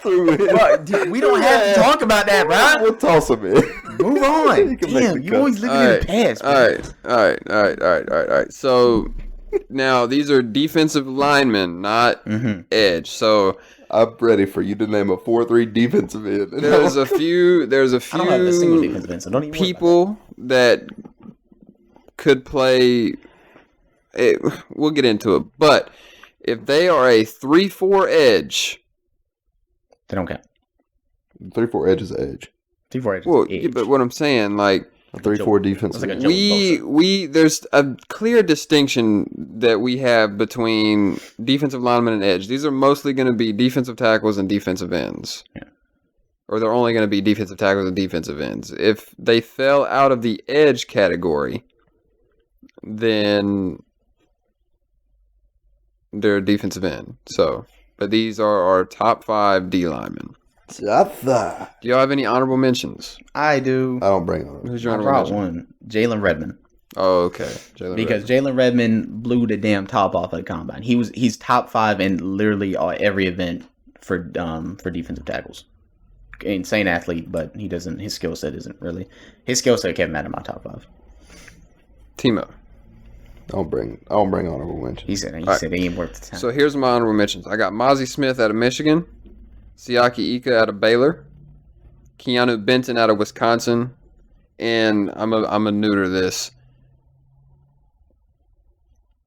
through it. Dude, we don't have to talk about that, bro. We'll toss him in. Move on. He can make Damn, the you cut. always living in the past. All right. So now these are defensive linemen, not edge. So I'm ready for you to name a 4-3 defensive end. there's a few. I don't have a single defensive end, so don't even worry about people that could play. We'll get into it, but if they are a 3-4 edge, They don't count. 3-4 edge is edge. 3-4 edge. well, yeah, but what I'm saying, like. A 3-4 defensive like a end. joke. We there's a clear distinction that we have between defensive linemen and edge. These are mostly going to be defensive tackles and defensive ends. Yeah. Or they're only going to be defensive tackles and defensive ends. If they fell out of the edge category, then they're a defensive end. So, but these are our top 5 D linemen. Top 5. Do y'all have any honorable mentions? I do. I don't bring on. Who's your I honorable brought mention? one. Jalen Redmond. Oh, okay. Because Jalen Redmond blew the damn top off of the combine. He's top 5 in literally every event for defensive tackles. Insane athlete, but he doesn't. His skill set isn't really. His skill set kept him out of my top 5. Timo. I don't bring honorable mentions. He said he ain't worth the time. So here's my honorable mentions. I got Mozzie Smith out of Michigan, Siaki Ika out of Baylor, Keanu Benton out of Wisconsin, and I'm a neuter this.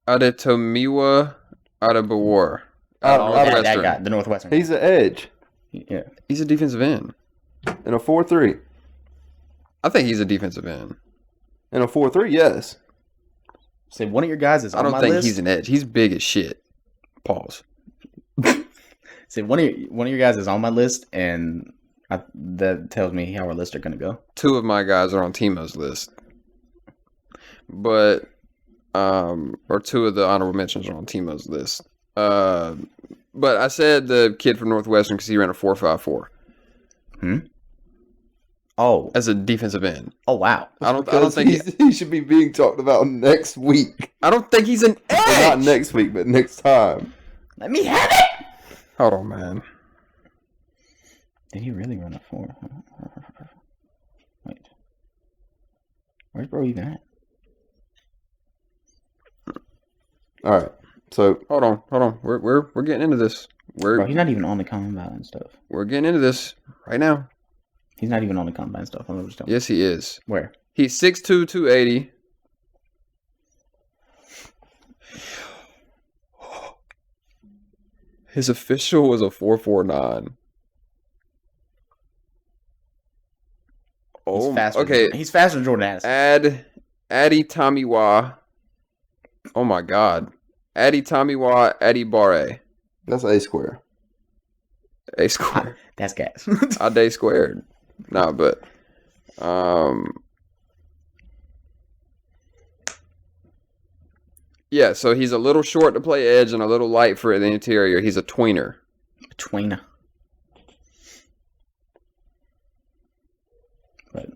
Adetomiwa out of Bawar. that guy, the Northwestern. He's an edge Yeah. He's a defensive end. in a 4-3. I think he's a defensive end. In a 4-3, yes. Say one of your guys is I on don't my think list. he's an edge. He's big as shit. Pause. Say one of your guys is on my list, and that tells me how our lists are gonna go. 2 of my guys are on Timo's list. But or 2 of the honorable mentions are on Timo's list. But I said the kid from Northwestern because he ran a 4.54. Oh. as a defensive end. Oh, wow. I don't Because think he should be being talked about next week. I don't think he's an edge. Well, not next week, but next time. Let me have it. Hold on, man. Did he really run a 4? Wait. Where's bro even at? All right. So Hold on. We're getting into this. Bro, he's not even on the combine and stuff. We're getting into this right now. He's not even on the combine stuff. I'm just telling you. Yes, he is. Where? He's 6'2", 280. His official was a 4.49. Oh, He's faster. okay. He's faster than Jordan Addison. Addy Tamiwa. Oh my God. Addy Tamiwa, Addy Barre. that's A square. A square. That's gas. A day squared. No, but yeah, so he's a little short to play edge and a little light for the interior. He's a tweener. Tweener. But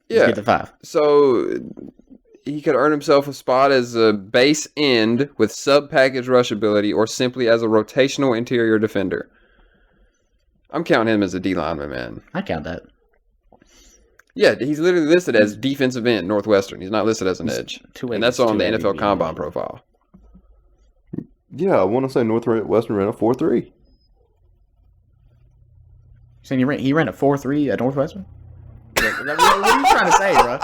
Yeah. get the 5. So he could earn himself a spot as a base end with sub-package rush ability or simply as a rotational interior defender. I'm counting him as a D lineman, man. I count that. Yeah, he's literally listed as defensive end, Northwestern. He's not listed as an edge. And that's on the NFL Combine profile. Yeah, I want to say Northwestern ran a 4.3. Saying he ran a 4.3 at Northwestern? What are you trying to say, bro?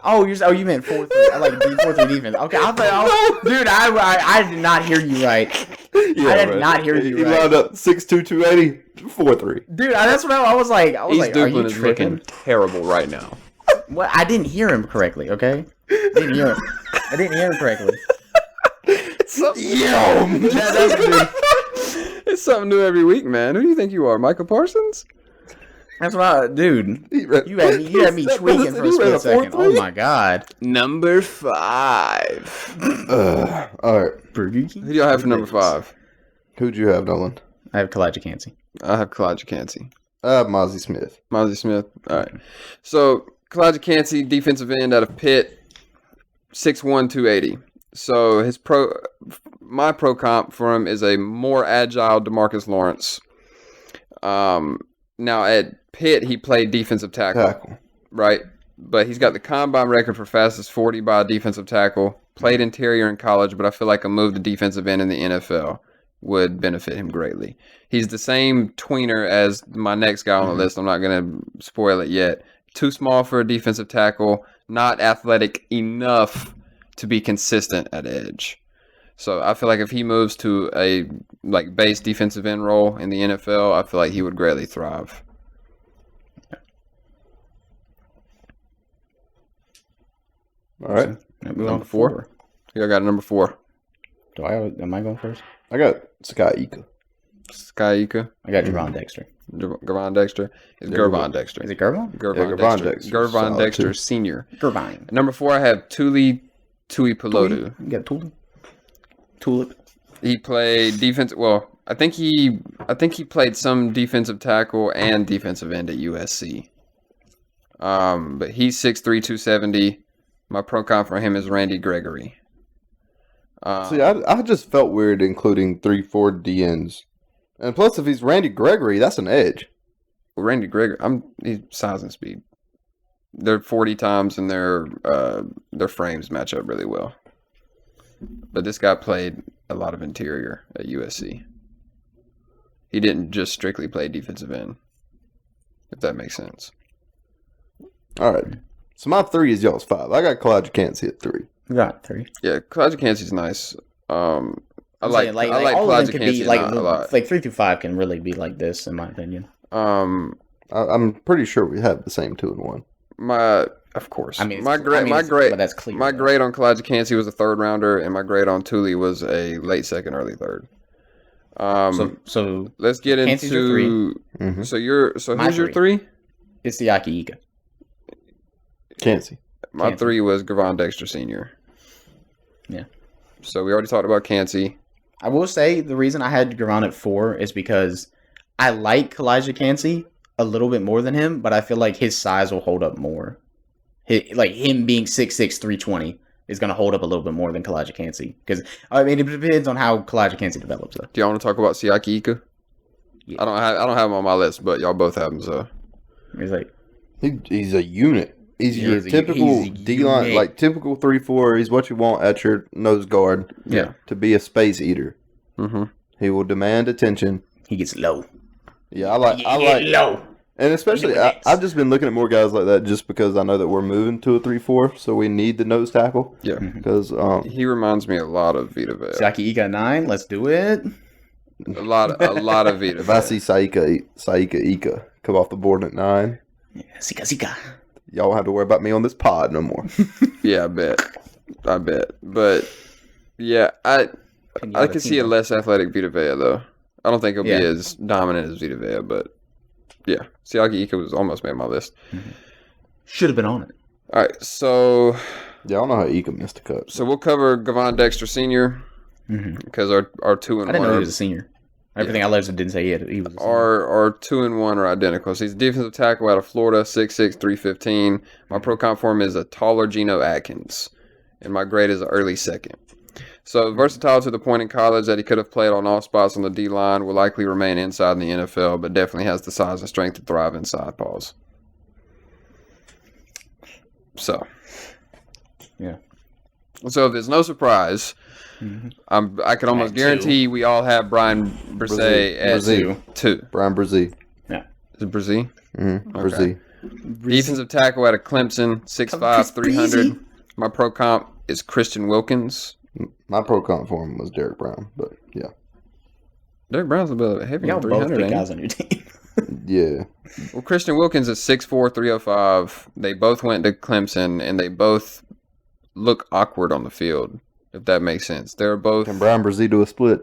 Oh, you meant 4.3. I like 4.3 defense. Okay, I thought, dude, I did not hear you right. Yeah, I did not hear you He right. lined up 6'2", 280, 4.3 Dude, that's what I was like. He's Are you is tripping? looking terrible right now. What? I didn't hear him correctly. Okay, I didn't hear him correctly. It's something new every week, man. Who do you think you are, Michael Parsons? That's what dude. You had me tweaking for a split second. Oh my god. Number 5. All right. Who do y'all have for number 5? Who'd you have, Nolan? I have Kalijah Kancey. I have Kalijah Kancey. I have Mozzie Smith. Mozzie Smith. All right. So Kalijah Kancey, defensive end out of Pitt, 6'1", 280. So my pro comp for him is a more agile DeMarcus Lawrence. Now at Pitt he played defensive tackle, right? But he's got the combine record for fastest 40 by a defensive tackle. Played interior in college, but I feel like a move to defensive end in the NFL would benefit him greatly. He's the same tweener as my next guy on the list. I'm not going to spoil it yet. Too small for a defensive tackle, not athletic enough to be consistent at edge. So I feel like if he moves to a base defensive end role in the NFL, I feel like he would greatly thrive. All right. Number 4. You got a number 4. Am I going first? I got Sky Ika. Sky Ika. I got Javon Dexter. Gervon Dexter. It's Gervon Dexter. Is it Gervon? Gervon Dexter. Gervon Solid Dexter too. Senior. Gervon. Number 4, I have Tui Pelotu. You got Tulip. He played defense. Well, I think he played some defensive tackle and defensive end at USC. But he's 6'3", 270. My pro comp for him is Randy Gregory. See, I just felt weird including 3-4 DNs. And plus, if he's Randy Gregory, that's an edge. Randy Gregory, he's size and speed. They're 40 times, and their frames match up really well. But this guy played a lot of interior at USC. He didn't just strictly play defensive end, if that makes sense. All right. So my 3 is y'all's 5. I got Kalijah Kancey at 3. We got 3. Yeah, Kalijah Kancey's nice. I like all of them Kalijah could Kancey be a lot. 3 through 5 can really be like this in my opinion. I'm pretty sure we have the same 2 and 1. Of course. But that's clear. My grade on Kalijah Kancey was a 3rd rounder, and my grade on Tuli was a late 2nd, early 3rd. So let's get Kancey's your into. 3. Mm-hmm. So My who's your 3? It's the Ika. Kancey. My Kancey. 3 was Gervon Dexter Sr. Yeah. So we already talked about Kancey. I will say the reason I had Gavon at 4 is because I like Elijah Cansey a little bit more than him, but I feel like his size will hold up more. Like him being 6'6", 320 is going to hold up a little bit more than Elijah Cansey. Because, I mean, it depends on how Elijah Cansey develops, though. Do y'all want to talk about Siaki Ika? Yeah. I don't have him on my list, but y'all both have him, so. He's like, He's a unit. He's your typical he's a D-line, unit. like typical 3-4. He's what you want at your nose guard. Yeah. To be a space eater. Mm-hmm. He will demand attention. he gets low. Yeah, I like. low. And especially, I've just been looking at more guys like that just because I know that we're moving to a 3-4, so we need the nose tackle. Yeah. Because He reminds me a lot of Vita Vea. Siaki Ika 9, let's do it. A lot of Vita if I Vea. see Saika Ika come off the board at 9, Sika. y'all won't have to worry about me on this pod no more. Yeah, I bet. But, yeah, I can see a less athletic Vita Vea, though. I don't think he'll be as dominant as Vita Vea, but, yeah. Siaki Ika was almost made my list. Should have been on it. All right, so Yeah, I don't know how Ika missed a cut. So we'll cover Gavon Dexter Sr. Because our 2 and I didn't know 1 he was a senior. Everything I learned didn't say he was a senior. our 2 and 1 are identical. So he's a defensive tackle out of Florida, 6'6", 315. My pro comp for him is a taller Geno Atkins, and my grade is an early second. So versatile to the point in college that he could have played on all spots on the D line, will likely remain inside in the NFL, but definitely has the size and strength to thrive inside. Pause. So. Yeah. So if it's no surprise, I can almost At guarantee we all have Brian Brzee at Brzee. 2. Brian Brzee. Is it Brzee? Mm-hmm. Okay. Brzee. Defensive tackle out of Clemson, 6'5", 300. My pro comp is Christian Wilkins. My pro comp for him was Derek Brown, but yeah. Derek Brown's a bit heavy Y'all on both 300, big ain't he? guys on your team. Yeah. Well, Christian Wilkins is 6'4", 305. They both went to Clemson, and they both look awkward on the field, if that makes sense. They're both... Can Brian Brzee do a split?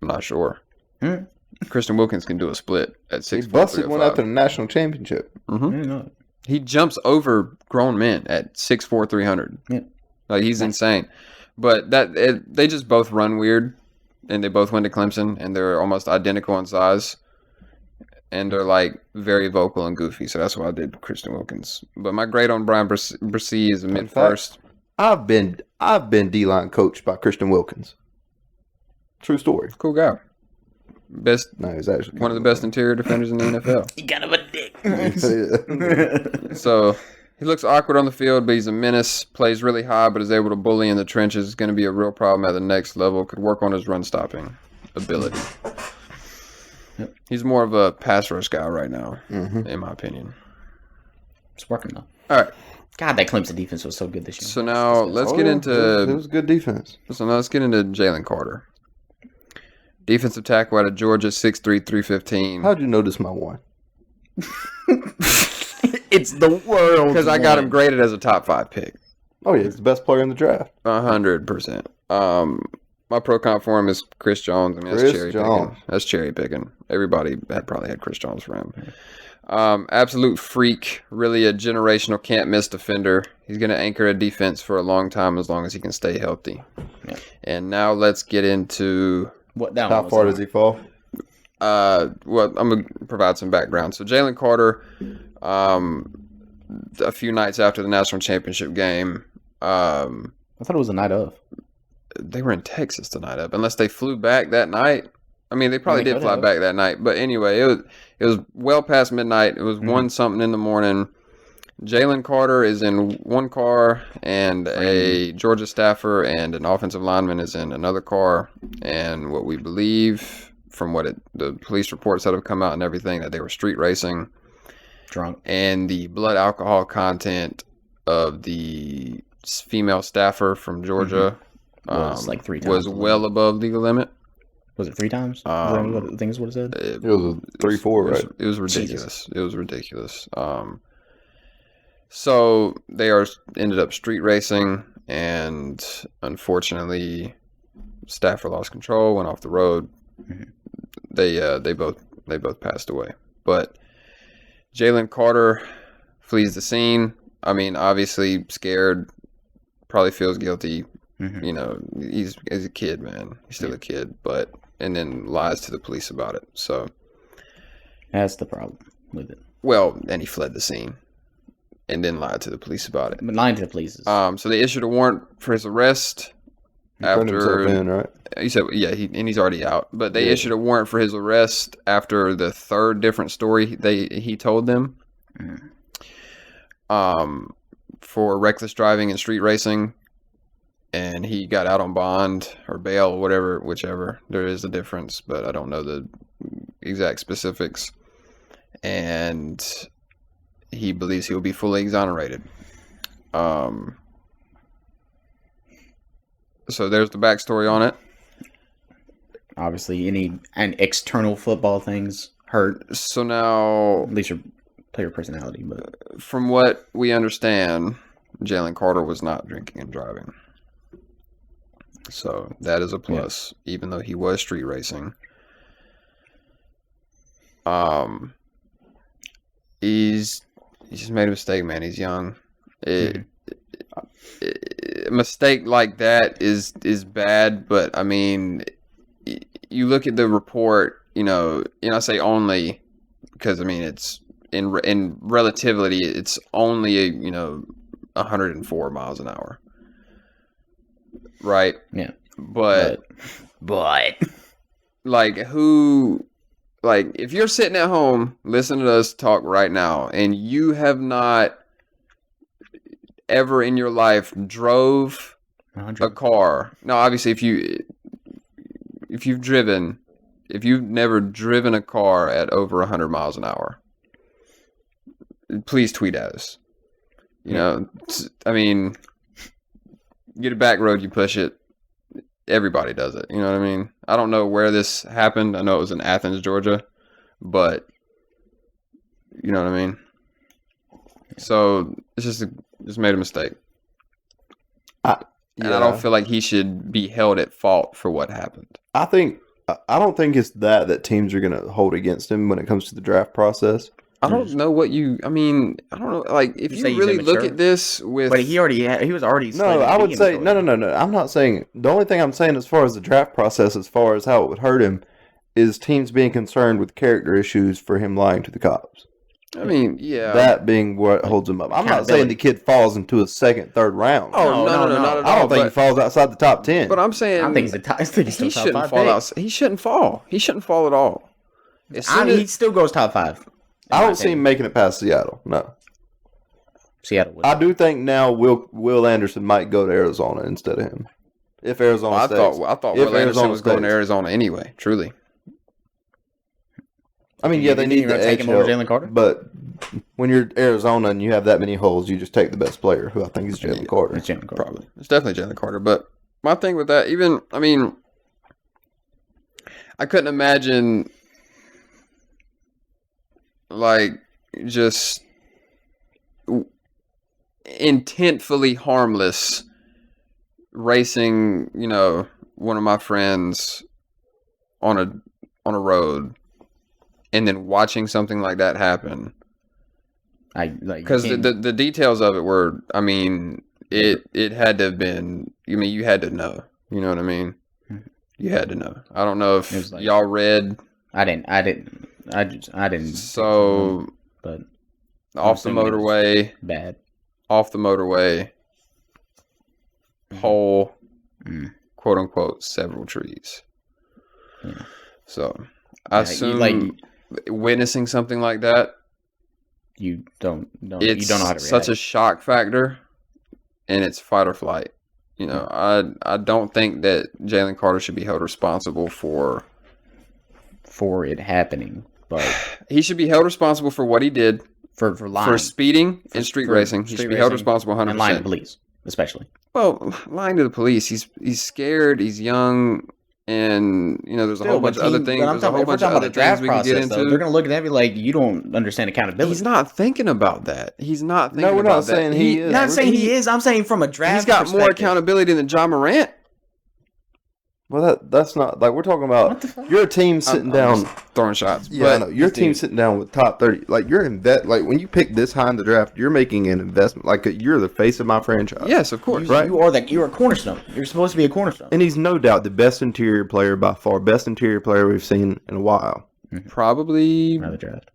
I'm not sure. Christian Wilkins can do a split at 6'4", He busted 305. one after the national championship. He jumps over grown men at 6'4", 300. Yeah. Like, he's insane. But they just both run weird, and they both went to Clemson, and they're almost identical in size. And they're, like, very vocal and goofy, so that's why I did Christian Wilkins. But my grade on Brian Brzee is a mid-first. I've been D-line coached by Christian Wilkins. True story. Cool guy. No, he's actually One of the best interior defenders in the NFL. He got him a dick. So he looks awkward on the field, but he's a menace. Plays really high, but is able to bully in the trenches. Is going to be a real problem at the next level. Could work on his run stopping ability. He's more of a pass rush guy right now, in my opinion. It's working though. All right. God, that Clemson defense was so good this year. So now let's get It into was good defense. Jalen Carter. Defensive tackle out of Georgia, 6'3", 315. How'd you notice my one? It's the world. Because I got him graded as a top 5 pick. Oh yeah, he's the best player in the draft. 100%. My pro comp for him is Chris Jones. I mean, that's Chris cherry Jones. picking. That's cherry picking. Everybody had probably had Chris Jones for him. Absolute freak. Really a generational can't miss defender. He's going to anchor a defense for a long time as long as he can stay healthy. Yeah. And now let's get into... What down? How far does he fall? Well, I'm going to provide some background. So Jalen Carter, a few nights after the national championship game... I thought it was the night of. They were in Texas the night of, unless they flew back that night. I mean, they probably did fly back that night. But anyway, it was well past midnight. It was 1-something in the morning. Jalen Carter is in one car, and a Georgia staffer and an offensive lineman is in another car. And what we believe, from what the police reports that have come out and everything, that they were street racing. Drunk. And the blood alcohol content of the female staffer from Georgia Was like 3 times. was well above legal limit. Was it 3 times? I think is what it said. It was a 3-4, right? It was ridiculous. It was ridiculous. So they ended up street racing, and unfortunately, staffer lost control, went off the road. They both passed away. But Jalen Carter flees the scene. I mean, obviously scared, probably feels guilty. Mhm. He's a kid, man. He's still a kid, and then lies to the police about it. So, That's the problem with it. well, and he fled the scene and then lied to the police about it. But lying to the police is So they issued a warrant for his arrest He turned himself after in, right? he said, yeah, and he's already out. But they issued a warrant for his arrest after the third different story he told them. For reckless driving and street racing, and he got out on bond or bail, whichever. There is a difference, but I don't know the exact specifics. And he believes he will be fully exonerated. So there's the backstory on it. obviously and external football things hurt. So now, At least your player personality, but from what we understand, Jalen Carter was not drinking and driving. So that is a plus, even though he was street racing. He's just made a mistake, man. He's young. A mistake like that is bad, but I mean, you look at the report. I say only because I mean it's in relativity, it's only 104 miles an hour, right? Yeah, but if you're sitting at home listening to us talk right now and you have not ever in your life drove 100. a car. Now, obviously, if you've never driven a car at over 100 miles an hour, please tweet at us. I mean, get a back road, you push it. Everybody does it. You know what I mean? I don't know where this happened. I know it was in Athens, Georgia, but you know what I mean? So it's just made a mistake. And I don't feel like he should be held at fault for what happened. I don't think it's that teams are going to hold against him when it comes to the draft process. I don't know I don't know. Like, if you really look at this with... But he was already... No, I would say... No. I'm not saying... The only thing I'm saying as far as the draft process, as far as how it would hurt him, is teams being concerned with character issues for him lying to the cops. I mean, yeah. That being what holds him up. I'm not saying the kid falls into a second, third round. Oh, no, not at all. I don't think he falls outside the top 10. But I'm saying... I think he's the top. He shouldn't fall out. He shouldn't fall. He shouldn't fall at all. He still goes top 5. I don't see him making it past Seattle. No. Seattle would. I do think now Will Anderson might go to Arizona instead of him. If Arizona stays. I thought Will Anderson was going to Arizona anyway, truly. I mean, yeah, they need to take him over Jalen Carter. But when you're Arizona and you have that many holes, you just take the best player, who I think is Jalen Carter. It's Jalen Carter. Probably. It's definitely Jalen Carter. But my thing with that, I couldn't imagine, just intentfully harmless racing, one of my friends on a road, and then watching something like that happen. Because the details of it were, it had to have been. You had to know. You know what I mean? You had to know. I don't know if y'all read. I didn't. So, but off the motorway, bad. Off the motorway, pole, quote unquote, several trees. Yeah. So, I assume witnessing something like that, you don't know how to react. It's such a shock factor, and it's fight or flight. I don't think that Jalen Carter should be held responsible for it happening, but he should be held responsible for what he did for lying, for speeding and street racing. He should be held responsible 100%. And lying to the police, especially. Well, lying to the police. He's scared. He's young. And, there's a whole bunch of other things. But I'm talking about the draft process, though. They're going to look at that and be like, you don't understand accountability. He's not thinking about that. He's not thinking about that. No, we're not saying he is. Not saying he is. I'm saying from a draft He's got more accountability than Ja Morant. Well, that's not like we're talking about. You're a team sitting down, throwing shots. Yeah, I know. Your team sitting down with top 30. Like you're like when you pick this high in the draft, you're making an investment. Like you're the face of my franchise. Yes, of course. Right. You're a cornerstone. You're supposed to be a cornerstone. And he's no doubt the best interior player by far, best interior player we've seen in a while. Probably Another draft.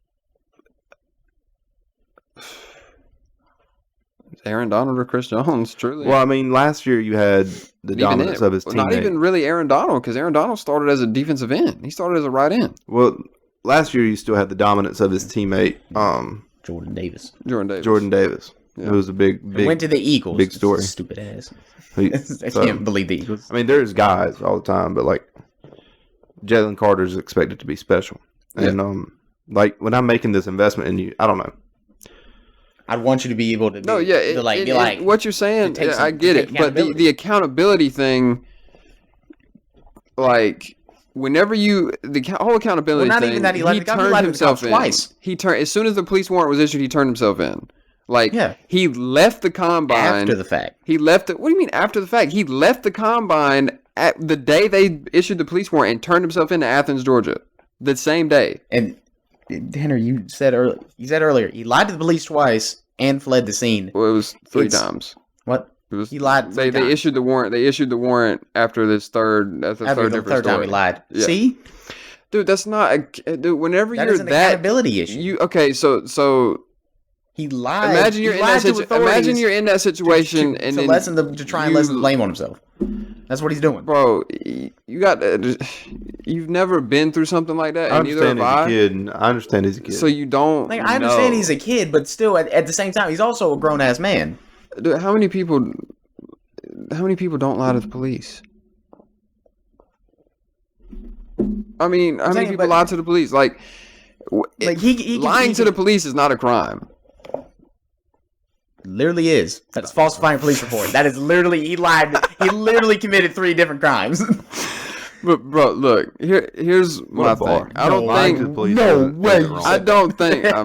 Aaron Donald or Chris Jones. Truly. Well, I mean, last year you had the dominance of his teammate. Not even really Aaron Donald, because Aaron Donald started as a defensive end. He started as a right end. Well, last year you still had the dominance of his teammate, Jordan Davis. Jordan Davis. Yeah. It was a big Went to the Eagles. big story. Stupid ass. I I can't believe the Eagles. I mean, there's guys all the time, but like Jalen Carter's expected to be special. And like when I'm making this investment in you, I don't know. I'd want you to be able to be, what you're saying, I get it. But the accountability thing, like, whenever the whole accountability not thing, even that he left the cop, he turned lied to the himself cops in. twice. He turned, as soon as the police warrant was issued, he turned himself in. Like, he left the combine. After the fact. He left it. What do you mean after the fact? He left the combine at the day they issued the police warrant and turned himself into Athens, Georgia. The same day. And, Henry, you said earlier, he lied to the police twice and fled the scene. Well, it was three times. What? It was, he lied. They issued the warrant. They issued the warrant after this third. That's the third time he lied. Yeah. See, dude, that's not. Dude, whenever that you're is an accountability issue. So he lied. Imagine you're in that situation. Imagine you're in that situation and to try and lessen the blame on himself. That's what he's doing, bro. You've never been through something like that. I understand he's a kid. And I understand he's a kid. So you don't. Like, I understand he's a kid, but still, at the same time, he's also a grown ass man. Dude, how many people don't lie to the police? I mean, how many people lie to the police? Like he lying to the police is not a crime. Literally is. That's falsifying a police report. That is literally, he lied. He literally committed 3 different crimes. But bro, look, here's my thing. I don't think. No way. I don't think. I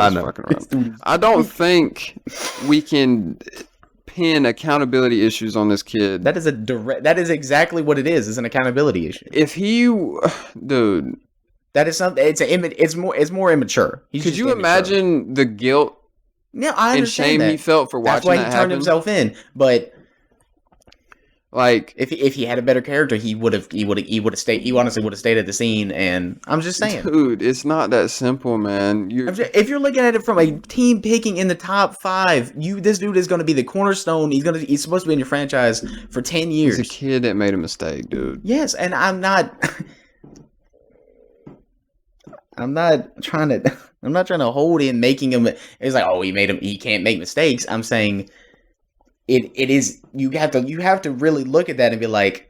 know. Fucking around. I don't think we can pin accountability issues on this kid. That is exactly what it is. It's an accountability issue. If he, dude, that is something. It's more immature. Could you imagine the guilt? Yeah, I understand and shame he felt for watching that happen. That's why he turned himself in. But like, if he had a better character, he would have stayed. He honestly would have stayed at the scene. And I'm just saying, dude, it's not that simple, man. If you're looking at it from a team picking in the top 5, this dude is going to be the cornerstone. He's supposed to be in your franchise for 10 years. He's a kid that made a mistake, dude. Yes, and I'm not trying to hold in making him. It's like, oh, he can't make mistakes. I'm saying it is. You have to really look at that and be like,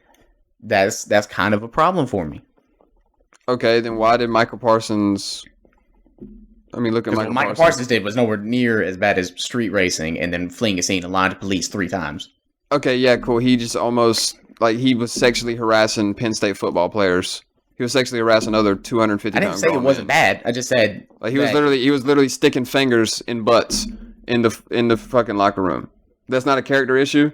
that's kind of a problem for me. Okay, then why did Michael Parsons? I mean, look at what Michael Parsons did was nowhere near as bad as street racing and then fleeing a scene and lying to police 3 times. Okay, yeah, cool. He just almost he was sexually harassing Penn State football players. He was sexually harassing other 250. I didn't say it wasn't bad. I just said he was literally sticking fingers in butts in the fucking locker room. That's not a character issue.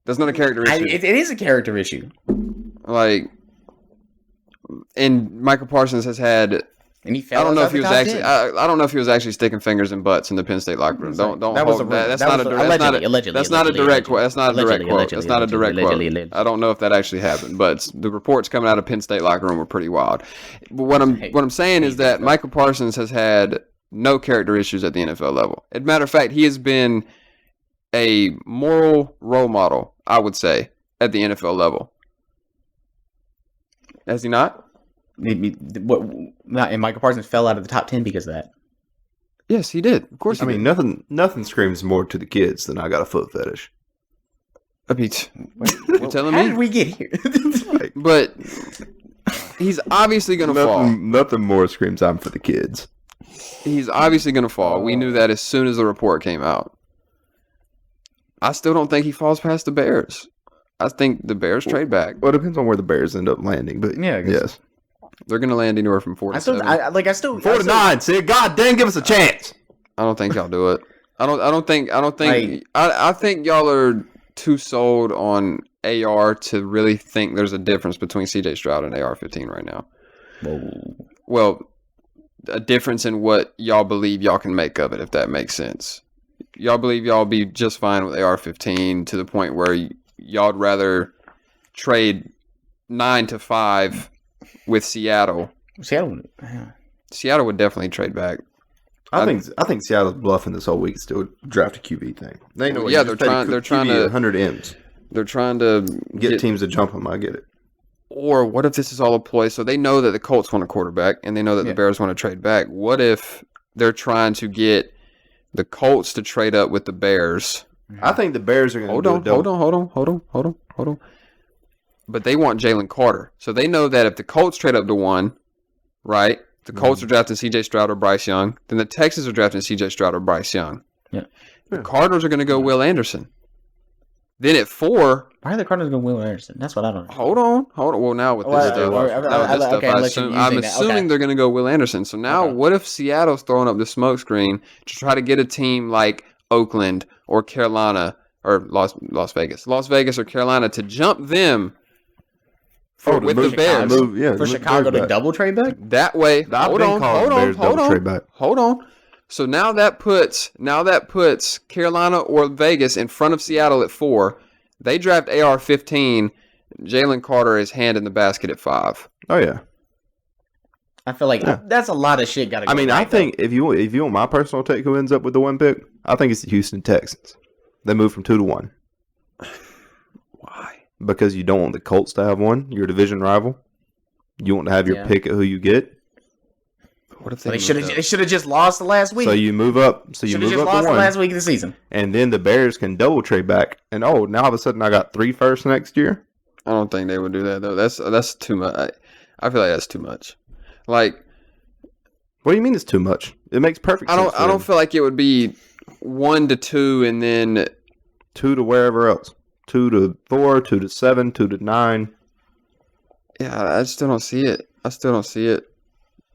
That's not a character issue. It is a character issue. Like, and Michael Parsons has had. And he fell. I don't know if he was actually. I don't know if he was actually sticking fingers in butts in the Penn State locker room. Don't. That's not a direct quote. That's not a direct quote. That's not a direct quote. I don't know if that actually happened, but the reports coming out of Penn State locker room were pretty wild. But what I'm saying is that Michael Parsons has had no character issues at the NFL level. As a matter of fact, he has been a moral role model, I would say, at the NFL level. Has he not? And Michael Parsons fell out of the top 10 because of that. Yes, he did. Of course, I mean, nothing screams more to the kids than I got a foot fetish. I mean, you're telling me? How did we get here? But he's obviously going to fall. Nothing more screams I'm for the kids. He's obviously going to fall. We knew that as soon as the report came out. I still don't think he falls past the Bears. I think the Bears trade back. Well, it depends on where the Bears end up landing, but yeah, yes. They're going to land anywhere from 4 to 7. 4 to 9. Say, God dang, give us a chance. I don't think y'all do it. I think y'all are too sold on AR to really think there's a difference between CJ Stroud and AR-15 right now. Whoa. Well, a difference in what y'all believe y'all can make of it, if that makes sense. Y'all believe y'all be just fine with AR-15 to the point where y'all'd rather trade 9 to 5 with Seattle. Seattle would definitely trade back. I think Seattle's bluffing this whole week still draft a QB thing. They know. Yeah, they're trying to 100 M's. They're trying to Get teams to jump them. I get it. Or what if this is all a ploy? So they know that the Colts want a quarterback, and they know that the Bears want to trade back. What if they're trying to get the Colts to trade up with the Bears? I think the Bears are going to Hold on. But they want Jalen Carter. So they know that if the Colts trade up to 1, right, the Colts are drafting C.J. Stroud or Bryce Young, then the Texans are drafting C.J. Stroud or Bryce Young. Yeah. The Cardinals are going to go Will Anderson. Then at 4... Why are the Cardinals going Will Anderson? That's what I don't know. Hold on. Well, now with this stuff, I'm assuming they're going to go Will Anderson. So now, what if Seattle's throwing up the smokescreen to try to get a team like Oakland or Carolina or Las Vegas or Carolina to jump them with the Bears? For Chicago to double trade back? That way. Hold on. So now that puts Carolina or Vegas in front of Seattle at 4. They draft AR-15. Jalen Carter is hand in the basket at 5. Oh yeah. I feel like that's a lot of shit. Got to go. I mean, I think if you want my personal take, who ends up with the 1 pick, I think it's the Houston Texans. They move from 2 to 1. Why? Because you don't want the Colts to have 1. Your division rival. You want to have your pick at who you get. What if they should have just lost the last week? So you move up. So you move up lost to 1 the last week of the season, and then the Bears can double trade back. And now all of a sudden I got 3 firsts next year. I don't think they would do that though. That's too much. I feel like that's too much. Like, what do you mean it's too much? It makes perfect sense. I don't feel like it would be 1 to 2 and then 2 to wherever else. 2 to 4, 2 to 7, 2 to 9. Yeah, I still don't see it.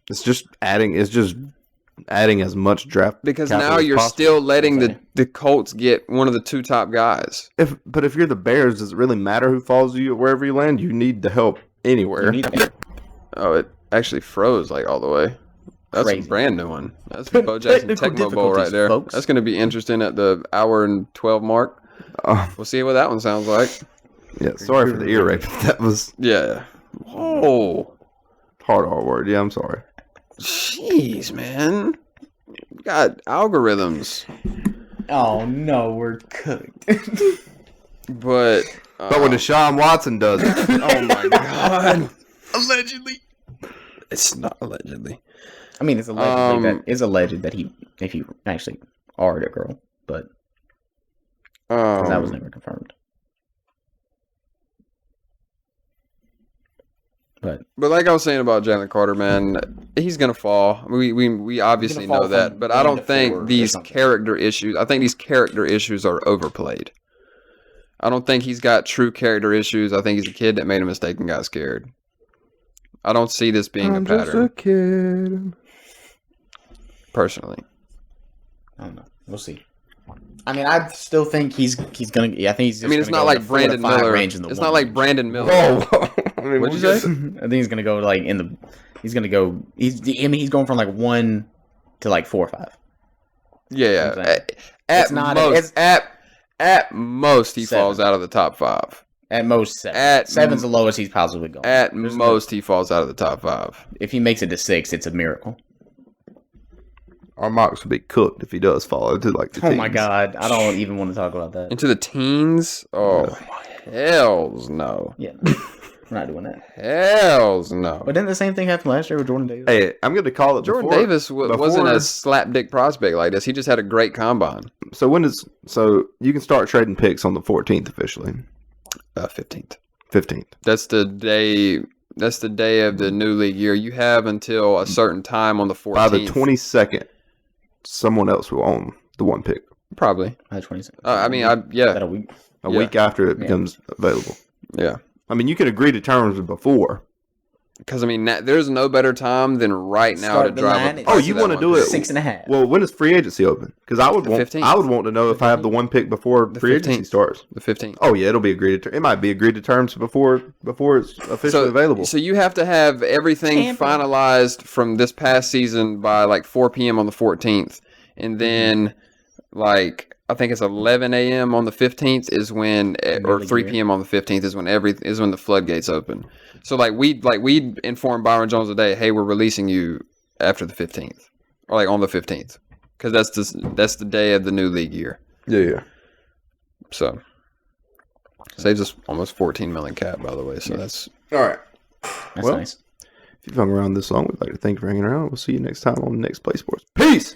It's just adding as much draft because now you're still letting the Colts get one of the 2 top guys. But if you're the Bears, does it really matter who follows you wherever you land? You need the help anywhere. Oh, it actually froze like all the way. That's a brand new one. That's the Bo Jackson Tecmo Bowl right there. Folks. That's going to be interesting at the hour and 12 mark. We'll see what that one sounds like. Yeah, sorry for the ear rape. That was whoa. Hard R word. Yeah, I'm sorry. Jeez, man. We got algorithms. Oh, no, we're cooked. But when Deshaun Watson does it. Oh, my God. Allegedly. It's not allegedly. I mean, it's alleged that if he actually are a girl, but that was never confirmed. But like I was saying about Jalen Carter, man, he's gonna fall. We obviously know that, but I don't think these character issues. I think these character issues are overplayed. I don't think he's got true character issues. I think he's a kid that made a mistake and got scared. I don't see this being a pattern. Just a kid. Personally, I don't know. We'll see. I mean, I still think he's gonna. Yeah, I think he's. Just it's not like Brandon Miller. It's not like Brandon Miller. Whoa. I mean, what'd you say? I think he's gonna go like in the. He's gonna go. He's going from like 1 to like 4 or 5. Yeah. At most, he 7. falls out of the top 5. At most 7. 7's the lowest he's possibly going. At most, he falls out of the top 5. If he makes it to 6, it's a miracle. Our mocks will be cooked if he does fall into like the teens. Oh my God, I don't even want to talk about that. Into the teens? Oh, hells no. Yeah, we're not doing that. Hells no. But then the same thing happened last year with Jordan Davis. Hey, I'm going to call it Jordan Davis wasn't a slapdick prospect like this. He just had a great combine. So you can start trading picks on the 14th officially. 15th. 15th. That's the day of the new league year. You have until a certain time on the 14th. By the 22nd, someone else will own the 1 pick. Probably. By the 22nd. Yeah. A week after it becomes available. Yeah. I mean, you can agree to terms before, Because I mean, there's no better time than right now Start to the drive line up. and- price Oh, of you that want to one do pick. it? 6.5. Well, when is free agency open? Because I would The want 15th. I would want to know if I have the one pick before The free agency 15th. starts. The 15th. Oh yeah, it'll be agreed to. It might be agreed to terms before it's officially available. So you have to have everything Tampa. finalized from this past season by like 4 p.m. on the 14th, and then like I think it's 11 a.m. on the 15th is when, or 3 p.m. on the 15th is when the floodgates open. So like we informed Byron Jones today, hey, we're releasing you after the 15th, or like on the 15th, because that's the day of the new league year. Yeah. So saves us almost 14 million cap, by the way. So that's All right. That's Well, nice. If you've hung around this long, we'd like to thank you for hanging around. We'll see you next time on Next Play Sports. Peace!